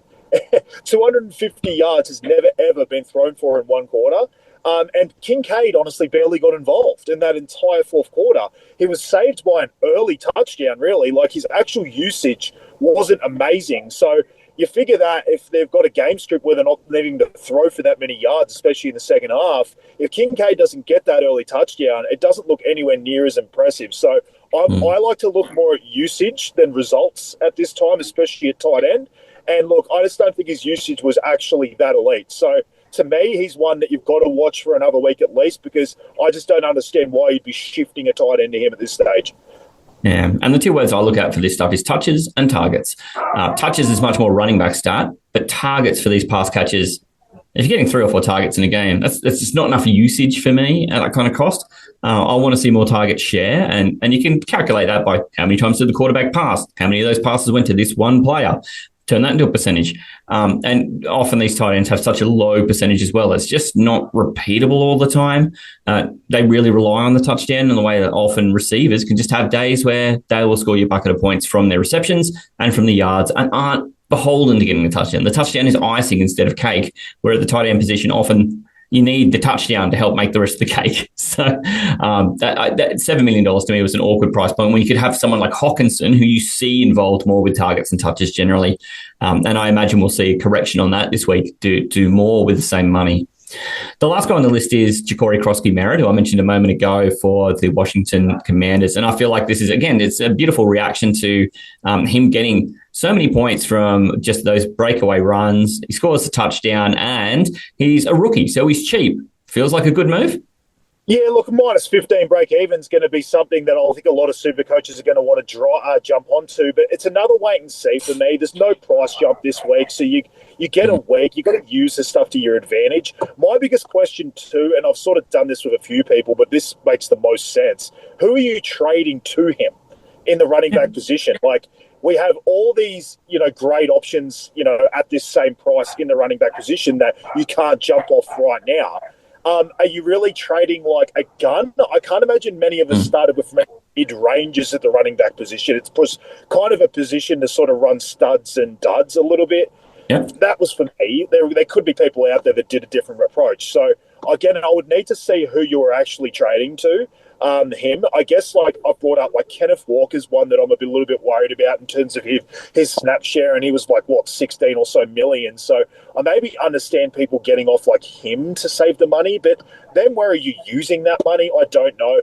250 yards has never, ever been thrown for in one quarter. And Kincaid honestly barely got involved in that entire fourth quarter. He was saved by an early touchdown, really. Like, his actual usage wasn't amazing. So, you figure that if they've got a game script where they're not needing to throw for that many yards, especially in the second half, if Kincaid doesn't get that early touchdown, it doesn't look anywhere near as impressive. So I like to look more at usage than results at this time, especially at tight end. And look, I just don't think his usage was actually that elite. So to me, he's one that you've got to watch for another week at least, because I just don't understand why you'd be shifting a tight end to him at this stage. Yeah, and the two words I look at for this stuff is touches and targets. Touches is much more running back stat, but targets for these pass catches, if you're getting 3 or 4 targets in a game, that's just not enough usage for me at that kind of cost. I want to see more target share, and you can calculate that by how many times did the quarterback pass, how many of those passes went to this one player. Turn that into a percentage. And often these tight ends have such a low percentage as well. It's just not repeatable all the time. They really rely on the touchdown in the way that often receivers can just have days where they will score you a bucket of points from their receptions and from the yards and aren't beholden to getting the touchdown. The touchdown is icing instead of cake, where at the tight end position often you need the touchdown to help make the rest of the cake. So that $7 million to me was an awkward price point when you could have someone like Hawkinson, who you see involved more with targets and touches generally. And I imagine we'll see a correction on that this week, do more with the same money. The last guy on the list is Ja'Cory Crosby-Merritt, who I mentioned a moment ago for the Washington Commanders. And I feel like this is, again, it's a beautiful reaction to him getting so many points from just those breakaway runs. He scores a touchdown and he's a rookie, so he's cheap. Feels like a good move. Yeah, look, minus 15 break-even is going to be something that I think a lot of super coaches are going to want to jump onto. But it's another wait and see for me. There's no price jump this week, so you get a week. You've got to use this stuff to your advantage. My biggest question too, and I've sort of done this with a few people, but this makes the most sense. Who are you trading to him in the running back position? Like, we have all these, great options, at this same price in the running back position that you can't jump off right now. Are you really trading like a gun? I can't imagine many of us started with mid-ranges at the running back position. It's kind of a position to sort of run studs and duds a little bit. Yep. That was for me. There could be people out there that did a different approach. So, again, I would need to see who you were actually trading to. Him, I guess, like I brought up, like Kenneth Walker's one that I'm a little bit worried about in terms of his snap share, and he was like 16 or so million. So I maybe understand people getting off like him to save the money, but then where are you using that money? I don't know.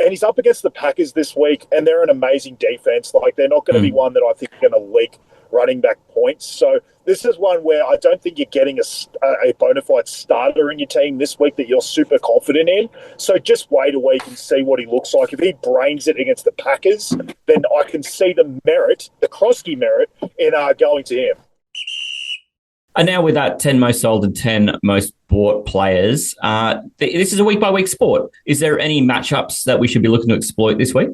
And he's up against the Packers this week, and they're an amazing defense. Like, they're not going to be one that I think are going to leak running back points. So this is one where I don't think you're getting a bona fide starter in your team this week that you're super confident in. So just wait a week and see what he looks like. If he brains it against the Packers, then I can see the Krosky merit in going to him. And now with that 10 most sold and 10 most bought players, this is a week-by-week sport. Is there any matchups that we should be looking to exploit this week?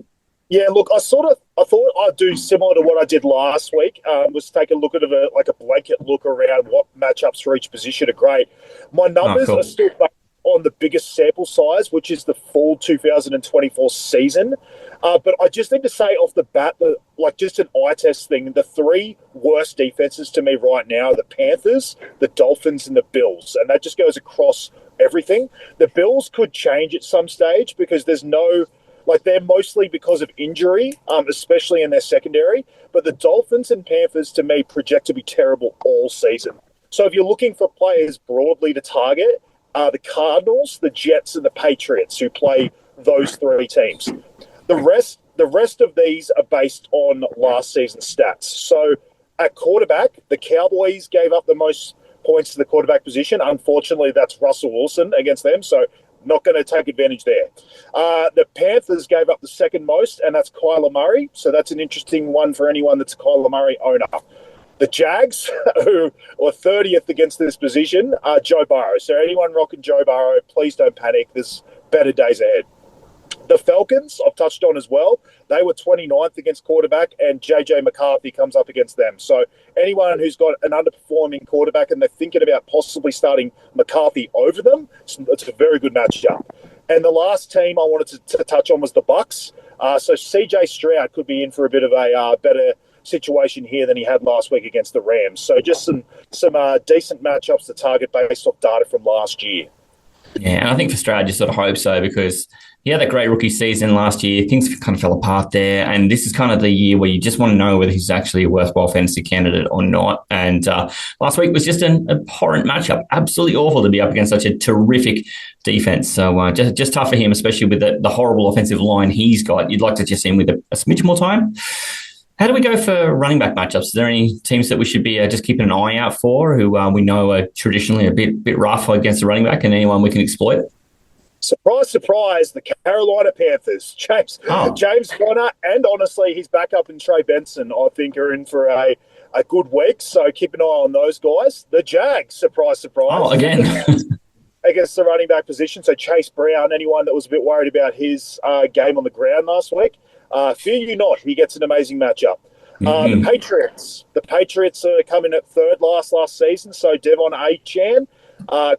Yeah, look, I thought I'd do similar to what I did last week, was take a look at a blanket look around what matchups for each position are great. My numbers are still based on the biggest sample size, which is the full 2024 season. But I just need to say off the bat, just an eye test thing, the 3 worst defenses to me right now are the Panthers, the Dolphins, and the Bills. And that just goes across everything. The Bills could change at some stage because there's no... they're mostly because of injury, especially in their secondary. But the Dolphins and Panthers, to me, project to be terrible all season. So if you're looking for players broadly to target, the Cardinals, the Jets, and the Patriots, who play those 3 teams. The rest of these are based on last season's stats. So at quarterback, the Cowboys gave up the most points to the quarterback position. Unfortunately, that's Russell Wilson against them. So not going to take advantage there. The Panthers gave up the second most, and that's Kyler Murray. So that's an interesting one for anyone that's a Kyler Murray owner. The Jags, who were 30th against this position, are Joe Burrow. So anyone rocking Joe Burrow, please don't panic. There's better days ahead. The Falcons, I've touched on as well. They were 29th against quarterback, and JJ McCarthy comes up against them. So anyone who's got an underperforming quarterback and they're thinking about possibly starting McCarthy over them, it's a very good matchup. And the last team I wanted to touch on was the Bucks. So CJ Stroud could be in for a bit of a better situation here than he had last week against the Rams. So just some decent matchups to target based off data from last year. Yeah, and I think for Stroud, you sort of hope so because he had that great rookie season last year. Things kind of fell apart there. And this is kind of the year where you just want to know whether he's actually a worthwhile fantasy candidate or not. And last week was just an abhorrent matchup. Absolutely awful to be up against such a terrific defense. So just tough for him, especially with the horrible offensive line he's got. You'd like to just see him with a smidge more time. How do we go for running back matchups? Are there any teams that we should be just keeping an eye out for who we know are traditionally a bit rough against the running back and anyone we can exploit? Surprise, surprise, the Carolina Panthers. James Conner, and honestly, his backup in Trey Benson, I think, are in for a good week. So keep an eye on those guys. The Jags, surprise, surprise. Oh, again. Against the running back position. So Chase Brown, anyone that was a bit worried about his game on the ground last week, fear you not, he gets an amazing matchup. The Patriots are coming at third last season, so Devon Achane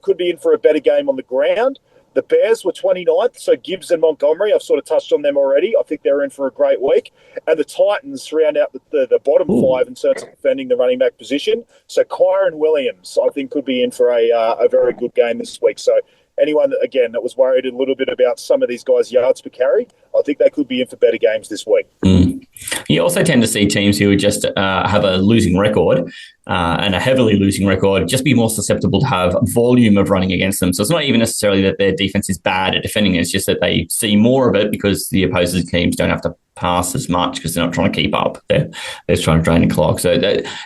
could be in for a better game on the ground. The Bears were 29th, so Gibbs and Montgomery, I've sort of touched on them already. I think they're in for a great week. And the Titans round out the bottom five in terms of defending the running back position. So Kyron Williams, I think, could be in for a very good game this week. So anyone, that was worried a little bit about some of these guys' yards per carry, I think they could be in for better games this week. You also tend to see teams who just have a losing record and a heavily losing record just be more susceptible to have volume of running against them. So it's not even necessarily that their defense is bad at defending. It's just that they see more of it because the opposing teams don't have to pass as much because they're not trying to keep up. They're trying to drain the clock. So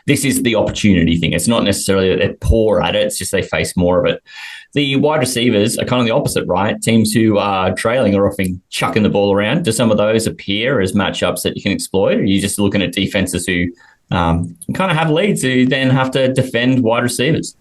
this is the opportunity thing. It's not necessarily that they're poor at it. It's just they face more of it. The wide receivers are kind of the opposite, right? Teams who are trailing are often chucking the ball around. Do some of those appear as matchups that you can exploit? Or are you just looking at defenses who kind of have leads who then have to defend wide receivers?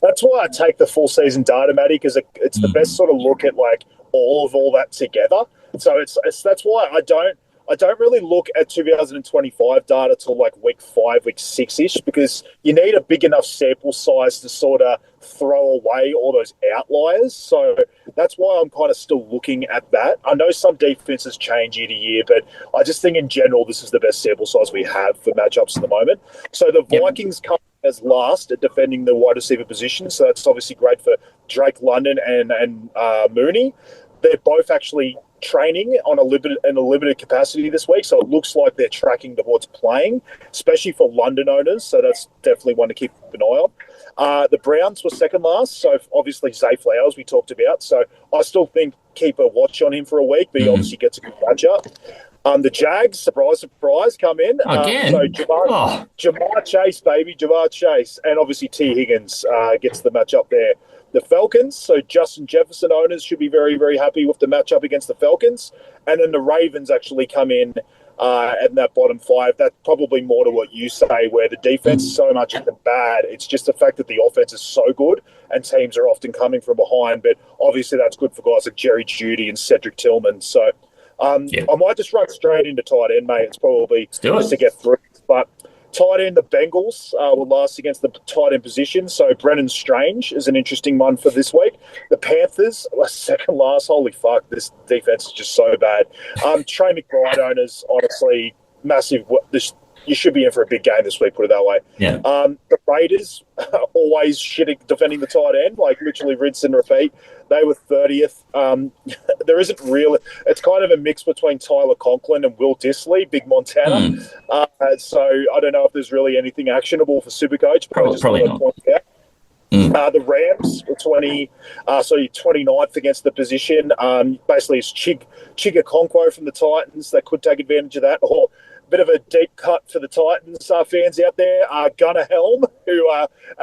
That's why I take the full season data, Matty, because it's the best sort of look at like all that together. So that's why I don't really look at 2025 data till like week 5, week 6-ish, because you need a big enough sample size to sort of throw away all those outliers. So that's why I'm kind of still looking at that. I know some defenses change year to year, but I just think in general this is the best sample size we have for matchups at the moment. So the Vikings come as last at defending the wide receiver position. So that's obviously great for Drake London and Mooney. They're both actually training on a limited capacity this week, so it looks like they're tracking towards playing, especially for London owners. So that's definitely one to keep an eye on. The Browns were second last, so obviously Zay Flowers we talked about. So I still think keep a watch on him for a week, but he obviously gets a good matchup. The Jags, surprise, surprise, come in. Again? So Jamar Chase, baby, Jamar Chase. And obviously T. Higgins gets the matchup there. The Falcons, so Justin Jefferson owners should be very, very happy with the matchup against the Falcons. And then the Ravens actually come in at that bottom 5. That's probably more to what you say, where the defense is so much bad. It's just the fact that the offense is so good and teams are often coming from behind. But obviously that's good for guys like Jerry Jeudy and Cedric Tillman. So I might just run straight into tight end, mate. It's probably just to get through. But tight end, the Bengals will last against the tight end position. So Brennan Strange is an interesting one for this week. The Panthers, second last. Holy fuck, this defense is just so bad. Trey McBride owners, honestly, massive. You should be in for a big game this week, put it that way. Yeah. The Raiders, always shitting defending the tight end, like literally rinse and repeat. They were 30th. There isn't really... It's kind of a mix between Tyler Conklin and Will Dissly, Big Montana. So I don't know if there's really anything actionable for SuperCoach. But Probably not. The Rams were 29th against the position. Basically, it's Chig Okonkwo from the Titans. They could take advantage of that. Or bit of a deep cut for the Titans fans out there. Gunnar Helm, who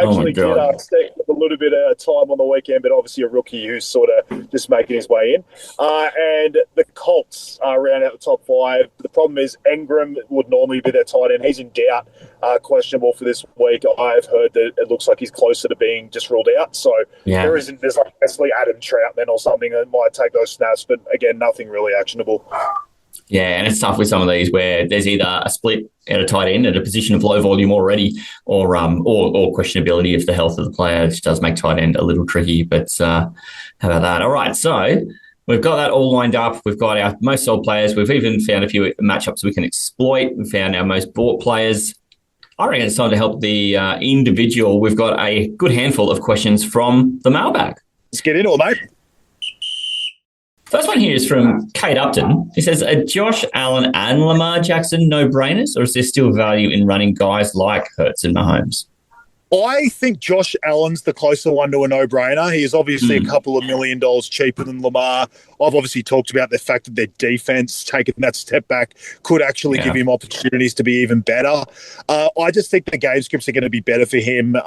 actually did stay with a little bit of time on the weekend, but obviously a rookie who's sort of just making his way in. And the Colts round out the top 5. The problem is Engram would normally be their tight end. He's in doubt, questionable for this week. I've heard that it looks like he's closer to being just ruled out. So there's like basically Adam Troutman or something that might take those snaps, but again, nothing really actionable. Yeah, and it's tough with some of these where there's either a split at a tight end at a position of low volume already, or questionability of the health of the player, which does make tight end a little tricky. But how about that? All right, so we've got that all lined up. We've got our most sold players. We've even found a few matchups we can exploit. We've found our most bought players. I reckon it's time to help the individual. We've got a good handful of questions from the mailbag. Let's get into it, mate. First one here is from Kate Upton. He says, are Josh Allen and Lamar Jackson no-brainers, or is there still value in running guys like Hurts and Mahomes? I think Josh Allen's the closer one to a no-brainer. He is obviously a couple of $1 million cheaper than Lamar. I've obviously talked about the fact that their defense, taking that step back, could actually give him opportunities to be even better. I just think the game scripts are going to be better for him.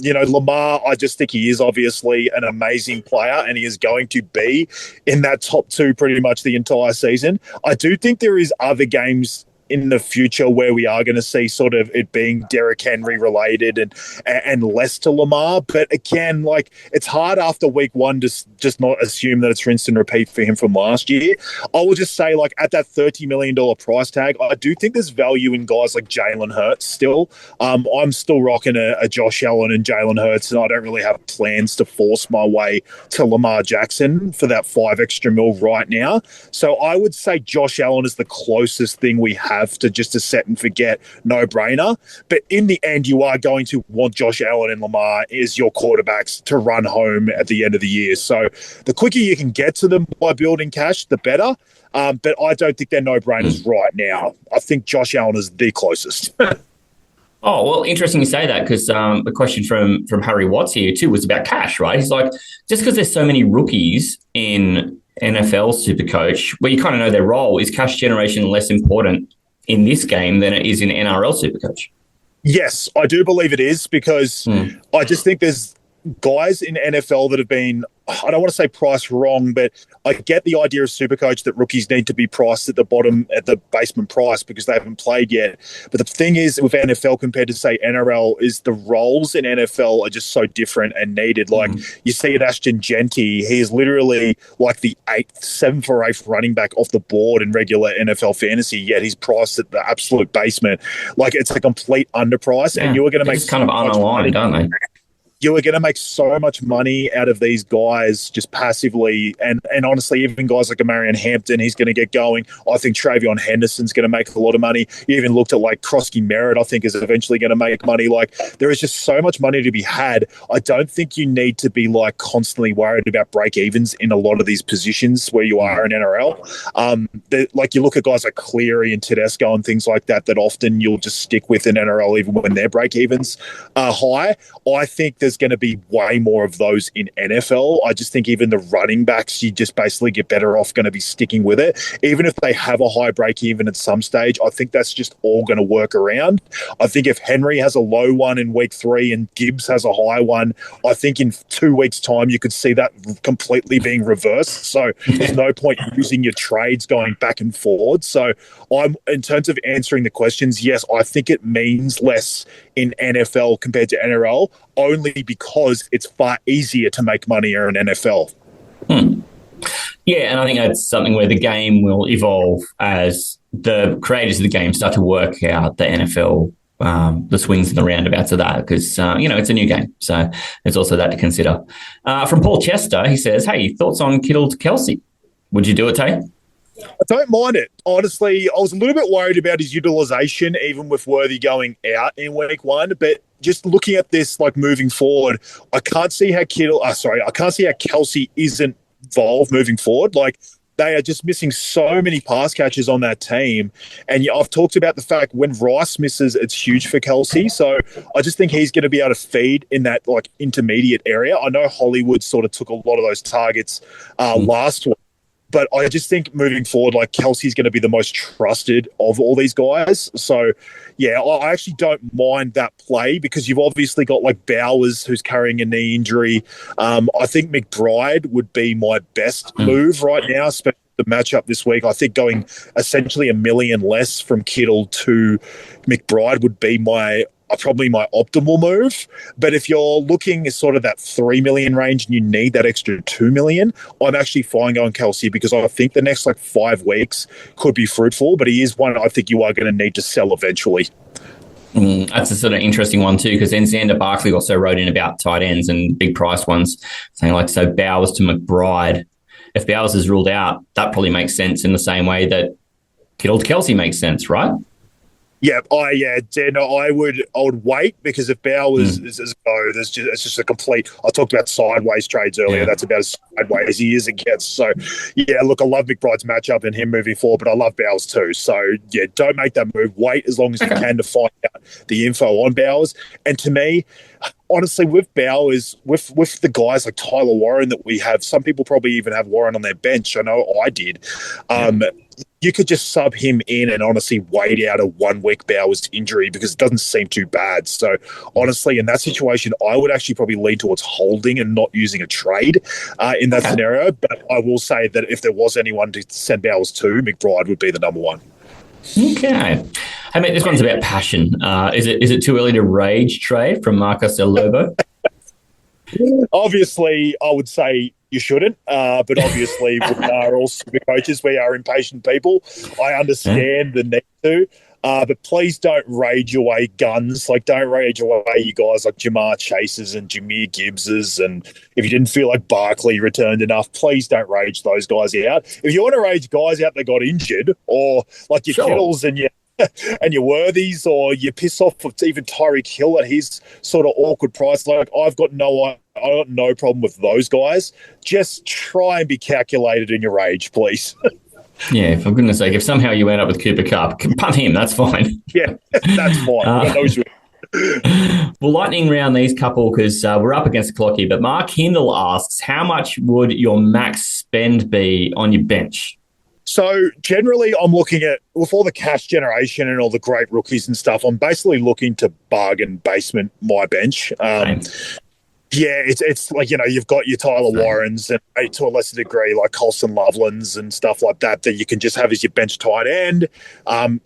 Lamar, I just think he is obviously an amazing player, and he is going to be in that top two pretty much the entire season. I do think there is other games in the future where we are going to see sort of it being Derrick Henry related and less to Lamar. But again, like, it's hard after week one to just not assume that it's rinse and repeat for him from last year. I will just say, like, at that $30 million price tag, I do think there's value in guys like Jalen Hurts still. I'm still rocking a Josh Allen and Jalen Hurts, and I don't really have plans to force my way to Lamar Jackson for that $5 extra mil right now. So I would say Josh Allen is the closest thing we have to just a set and forget no-brainer. But in the end, you are going to want Josh Allen and Lamar as your quarterbacks to run home at the end of the year. So the quicker you can get to them by building cash, the better. But I don't think they're no-brainers right now. I think Josh Allen is the closest. Oh, well, interesting you say that, because the question from Harry Watts here too was about cash, right? He's like, just because there's so many rookies in NFL Supercoach, where you kind of know their role, is cash generation less important in this game than it is in NRL Supercoach? Yes, I do believe it is, because I just think there's guys in NFL that have been, I don't want to say priced wrong, but I get the idea of Supercoach that rookies need to be priced at the bottom, at the basement price, because they haven't played yet. But the thing is with NFL compared to, say, NRL, is the roles in NFL are just so different and needed. Like, you see at Ashton Genty, he is literally like the 7th or 8th running back off the board in regular NFL fantasy, yet he's priced at the absolute basement. Like, it's a complete underprice, and you are going to make kind of unaligned, aren't they? You are going to make so much money out of these guys just passively. And honestly, even guys like Marion Hampton, he's going to get going. I think Travion Henderson's going to make a lot of money. You even looked at like Krosky Merritt, I think, is eventually going to make money. Like, there is just so much money to be had. I don't think you need to be like constantly worried about break evens in a lot of these positions where you are in NRL. Like, you look at guys like Cleary and Tedesco and things like that often you'll just stick with in NRL even when their break evens are high. I think there's going to be way more of those in NFL. I just think even the running backs, you just basically get better off going to be sticking with it. Even if they have a high break even at some stage, I think that's just all going to work around. I think if Henry has a low one in week 3 and Gibbs has a high one, I think in 2 weeks' time you could see that completely being reversed. So there's no point using your trades going back and forward. So in terms of answering the questions, yes, I think it means less in NFL compared to NRL, only because it's far easier to make money in NFL. Yeah, and I think that's something where the game will evolve as the creators of the game start to work out the NFL, the swings and the roundabouts of that, because, it's a new game. So there's also that to consider. From Paul Chester, he says, hey, thoughts on Kittle to Kelsey? Would you do it, Tay? I don't mind it. Honestly, I was a little bit worried about his utilisation, even with Worthy going out in week 1. But just looking at this, like, moving forward, I can't see how Kelsey isn't involved moving forward. Like, they are just missing so many pass catches on that team. And I've talked about the fact when Rice misses, it's huge for Kelsey. So I just think he's going to be able to feed in that, like, intermediate area. I know Hollywood sort of took a lot of those targets last week. But I just think moving forward, like, Kelsey's going to be the most trusted of all these guys. So, yeah, I actually don't mind that play, because you've obviously got, like, Bowers, who's carrying a knee injury. I think McBride would be my best move right now, especially the matchup this week. I think going essentially $1 million less from Kittle to McBride would be probably my optimal move. But if you're looking at sort of that 3 million range and you need that extra 2 million, I'm actually fine going Kelsey, because I think the next 5 weeks could be fruitful, but he is one I think you are going to need to sell eventually. That's a sort of interesting one too, because then Xander Barkley also wrote in about tight ends and big price ones, saying so Bowers to McBride. If Bowers is ruled out, that probably makes sense in the same way that Kittle to Kelsey makes sense, right? Yeah, I would wait, because if Bowers is a go, it's just a complete. I talked about sideways trades earlier. Yeah. That's about as sideways he is and gets. So yeah, look, I love McBride's matchup and him moving forward, but I love Bowers too. So yeah, don't make that move. Wait as long as you can to find out the info on Bowers. And to me, honestly, with Bowers, with the guys like Tyler Warren that we have, some people probably even have Warren on their bench. I know I did. You could just sub him in and honestly wait out a 1 week Bowers injury, because it doesn't seem too bad. So honestly, in that situation, I would actually probably lean towards holding and not using a trade in that scenario. But I will say that if there was anyone to send Bowers to, McBride would be the number one. Okay. Hey, mate, this one's about passion. Is it too early to rage trade from Marcos Del Lobo? Obviously, I would say you shouldn't, but obviously we are all super coaches. We are impatient people. I understand the need to, but please don't rage away guns. Like, don't rage away you guys like Jamar Chases and Jameer Gibbses. And if you didn't feel like Barkley returned enough, please don't rage those guys out. If you want to rage guys out that got injured, or like your Kittles and your your Worthies, or you piss off even Tyreek Hill at his sort of awkward price. Like, I've got no problem with those guys. Just try and be calculated in your rage, please. Yeah, for goodness sake, if somehow you end up with Cooper Kupp, punt him, that's fine. Yeah, that's fine. We'll lightning round these couple, because we're up against the clock here. But Mark Hindle asks, how much would your max spend be on your bench? So generally, I'm looking at, with all the cash generation and all the great rookies and stuff, I'm basically looking to bargain basement my bench. Yeah, it's like, you've got your Tyler Warrens and to a lesser degree like Colson Lovelands and stuff like that you can just have as your bench tight end.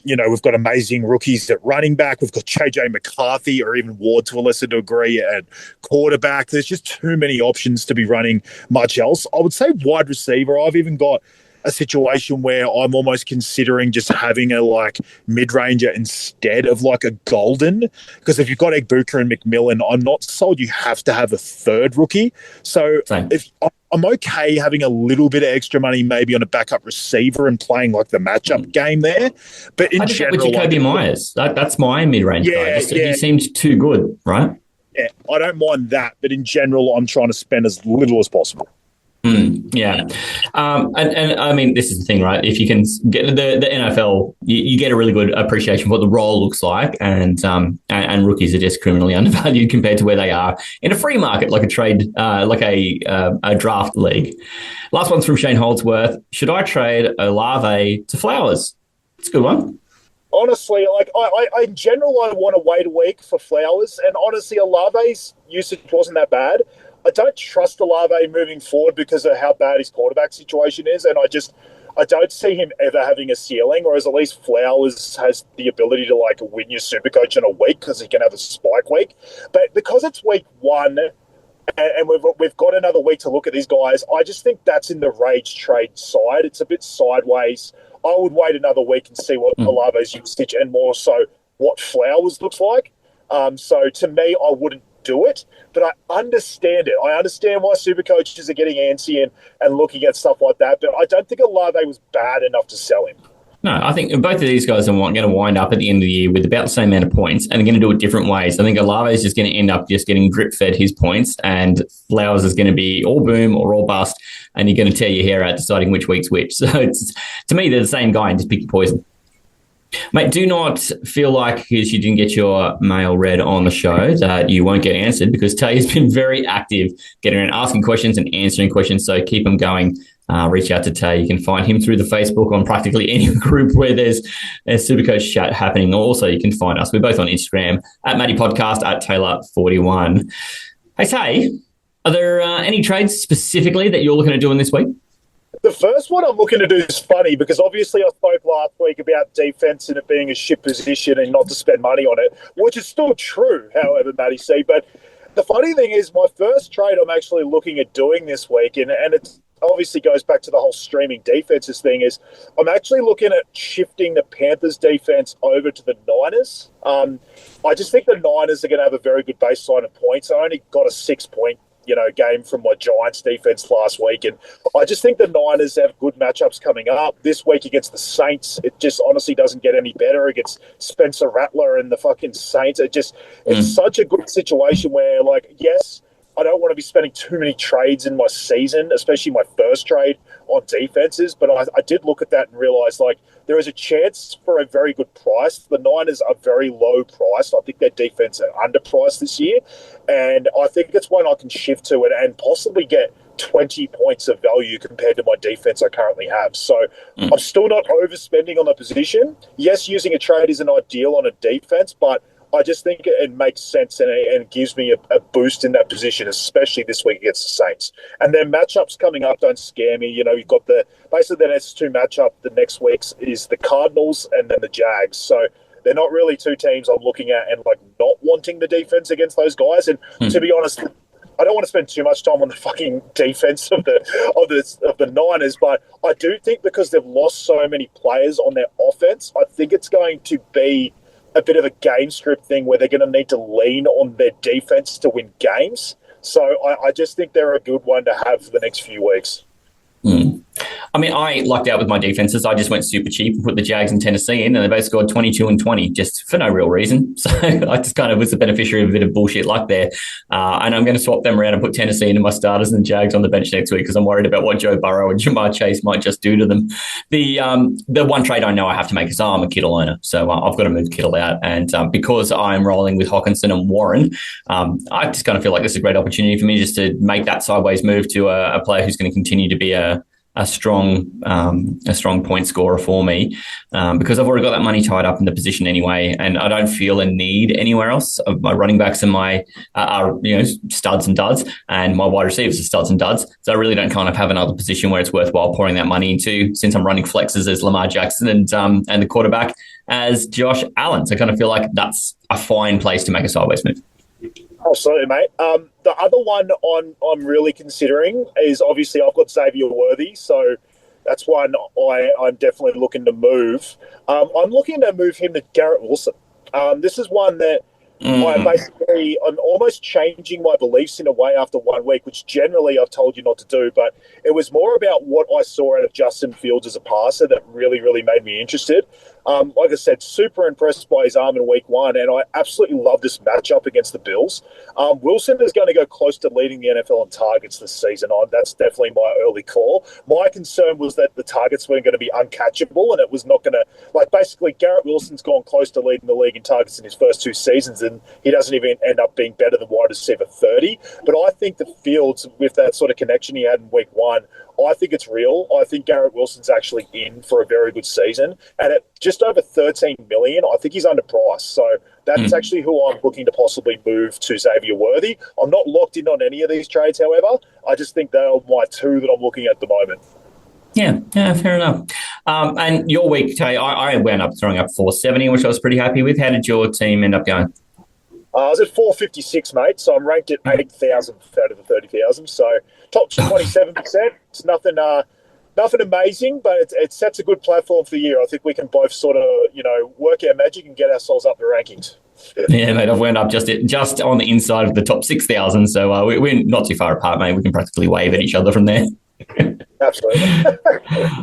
We've got amazing rookies at running back. We've got JJ McCarthy, or even Ward to a lesser degree, at quarterback. There's just too many options to be running much else. I would say wide receiver. I've even got a situation where I'm almost considering just having a mid-ranger instead of a Golden, because if you've got Egbuka and McMillan, I'm not sold you have to have a third rookie. So if I'm okay having a little bit of extra money maybe on a backup receiver and playing the matchup game there, but in general, with Jacoby Myers, that's my mid-range guy. He seemed too good, right? Yeah, I don't mind that, but in general, I'm trying to spend as little as possible. Yeah. And I mean, this is the thing, right? If you can get the NFL, you get a really good appreciation of what the role looks like, and rookies are just criminally undervalued compared to where they are in a free market, like a trade, like a draft league. Last one's from Shane Holdsworth. Should I trade Olave to Flowers? It's a good one. Honestly, I in general, I want to wait a week for Flowers, and honestly, Olave's usage wasn't that bad. I don't trust Olave moving forward because of how bad his quarterback situation is, and I don't see him ever having a ceiling, whereas at least Flowers has the ability to win your SuperCoach in a week because he can have a spike week. But because it's week one and we've got another week to look at these guys, I just think that's in the rage trade side. It's a bit sideways. I would wait another week and see what Olave's usage and more so what Flowers looks like. So to me, I wouldn't do it, but I understand it. I understand why SuperCoaches are getting antsy and looking at stuff like that, but I don't think Olave was bad enough to sell him. No, I think both of these guys are going to wind up at the end of the year with about the same amount of points, and they're going to do it different ways. I think Olave is just going to end up just getting drip-fed his points, and Flowers is going to be all boom or all bust, and you're going to tear your hair out deciding which week's which. So to me, they're the same guy, and just pick your poison. Mate, do not feel like because you didn't get your mail read on the show that you won't get answered, because Tay's been very active getting around asking questions and answering questions, so keep them going. Reach out to Tay. You can find him through the Facebook on practically any group where there's a SuperCoach chat happening. Also, you can find us. We're both on Instagram, at Matty Podcast, at Taylor41. Hey, Tay, are there any trades specifically that you're looking at doing this week? The first one I'm looking to do is funny because obviously I spoke last week about defense and it being a shit position and not to spend money on it, which is still true, however, Matty C. But the funny thing is my first trade I'm actually looking at doing this week, and it obviously goes back to the whole streaming defenses thing, is I'm actually looking at shifting the Panthers defense over to the Niners. I just think the Niners are going to have a very good baseline of points. I only got a 6-point game from my Giants defense last week. And I just think the Niners have good matchups coming up. This week against the Saints, it just honestly doesn't get any better against Spencer Rattler and the fucking Saints. It's such a good situation where, like, yes, I don't want to be spending too many trades in my season, especially my first trade on defenses. But I did look at that and realize, like, there is a chance for a very good price. The Niners are very low priced. I think their defense are underpriced this year. And I think it's one I can shift to and possibly get 20 points of value compared to my defense I currently have. So I'm still not overspending on the position. Yes, using a trade isn't ideal on a defense, but I just think it makes sense and it gives me a boost in that position, especially this week against the Saints. And their matchups coming up don't scare me. You've got basically the next two matchup the next week's is the Cardinals and then the Jags. So they're not really two teams I'm looking at and like not wanting the defense against those guys. And to be honest, I don't want to spend too much time on the fucking defense of the Niners, but I do think because they've lost so many players on their offense, I think it's going to be a bit of a game script thing where they're going to need to lean on their defense to win games. So I just think they're a good one to have for the next few weeks. I mean, I lucked out with my defenses. I just went super cheap and put the Jags and Tennessee in, and they both scored 22 and 20 just for no real reason. So I just kind of was the beneficiary of a bit of bullshit luck there. And I'm going to swap them around and put Tennessee into my starters and Jags on the bench next week because I'm worried about what Joe Burrow and Jamar Chase might just do to them. The one trade I know I have to make is I'm a Kittle owner. So I've got to move Kittle out. And because I'm rolling with Hawkinson and Warren, I just kind of feel like this is a great opportunity for me just to make that sideways move to a player who's going to continue to be a strong point scorer for me because I've already got that money tied up in the position anyway, and I don't feel a need anywhere else. My running backs and my are studs and duds, and my wide receivers are studs and duds. So I really don't kind of have another position where it's worthwhile pouring that money into, since I'm running flexes as Lamar Jackson and the quarterback as Josh Allen. So I kind of feel like that's a fine place to make a sideways move. Absolutely, mate. The other one I'm really considering is obviously I've got Xavier Worthy, so that's one I'm definitely looking to move. I'm looking to move him to Garrett Wilson. This is one that I'm almost changing my beliefs in a way after 1 week, which generally I've told you not to do, but it was more about what I saw out of Justin Fields as a passer that really, really made me interested. Like I said, super impressed by his arm in week 1, and I absolutely love this matchup against the Bills. Wilson is going to go close to leading the NFL in targets this season. That's definitely my early call. My concern was that the targets weren't going to be uncatchable, and it was not going to, basically Garrett Wilson's gone close to leading the league in targets in his first 2 seasons, and he doesn't even end up being better than wide receiver 30. But I think the Fields, with that sort of connection he had in week 1, I think it's real. I think Garrett Wilson's actually in for a very good season. And at just over $13 million, I think he's underpriced. So that's actually who I'm looking to possibly move to Xavier Worthy. I'm not locked in on any of these trades, however. I just think they're my 2 that I'm looking at the moment. Yeah, fair enough. And your week, Tay, I wound up throwing up 470, which I was pretty happy with. How did your team end up going? I was at 456, mate, so I'm ranked at 8,000 out of the 30,000. So top 27%. It's nothing amazing, but it sets a good platform for the year. I think we can both sort of, work our magic and get ourselves up the rankings. Yeah, mate, I've wound up just on the inside of the top 6,000. So we're not too far apart, mate. We can practically wave at each other from there. Absolutely.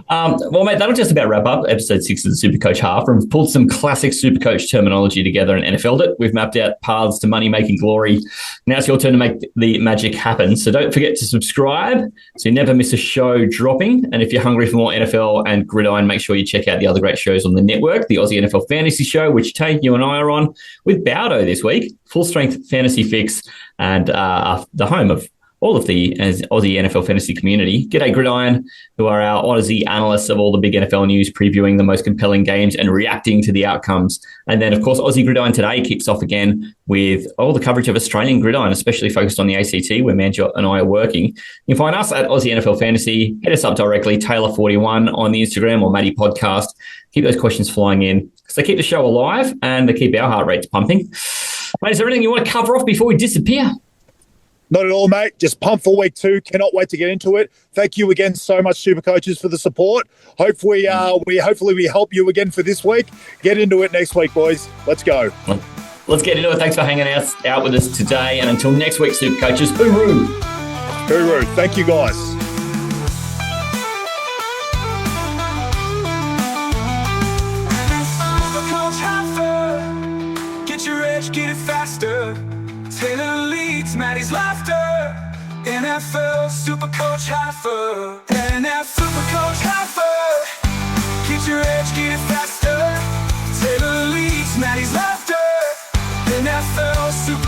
Well, mate, that'll just about wrap up episode 6 of the SuperCoach Halfa. We've pulled some classic SuperCoach terminology together and NFL'd it. We've mapped out paths to money-making glory. Now it's your turn to make the magic happen. So don't forget to subscribe so you never miss a show dropping. And if you're hungry for more NFL and gridiron, make sure you check out the other great shows on the network, the Aussie NFL Fantasy Show, which Tay, you and I are on, with Bowdo this week, full-strength fantasy fix, and the home of all of the Aussie NFL fantasy community. G'day Gridiron, who are our Aussie analysts of all the big NFL news, previewing the most compelling games and reacting to the outcomes. And then, of course, Aussie Gridiron Today kicks off again with all the coverage of Australian Gridiron, especially focused on the ACT, where Manjot and I are working. You can find us at Aussie NFL Fantasy. Hit us up directly, Taylor41 on the Instagram or Matty Podcast. Keep those questions flying in because they keep the show alive and they keep our heart rates pumping. Mate, is there anything you want to cover off before we disappear? Not at all, mate. Just pumped for week 2. Cannot wait to get into it. Thank you again so much, SuperCoaches, for the support. Hopefully we help you again for this week. Get into it next week, boys. Let's go. let's get into it. Thanks for hanging out with us today. And until next week, SuperCoaches, hooroo! Hooroo. Thank you, guys. SuperCoach Halfa. Get your edge, get it faster. Taylor leads Matty's laughter. NFL SuperCoach Halfa. SuperCoach Halfa. Get your edge, get it faster. Taylor leads Matty's laughter. NFL Super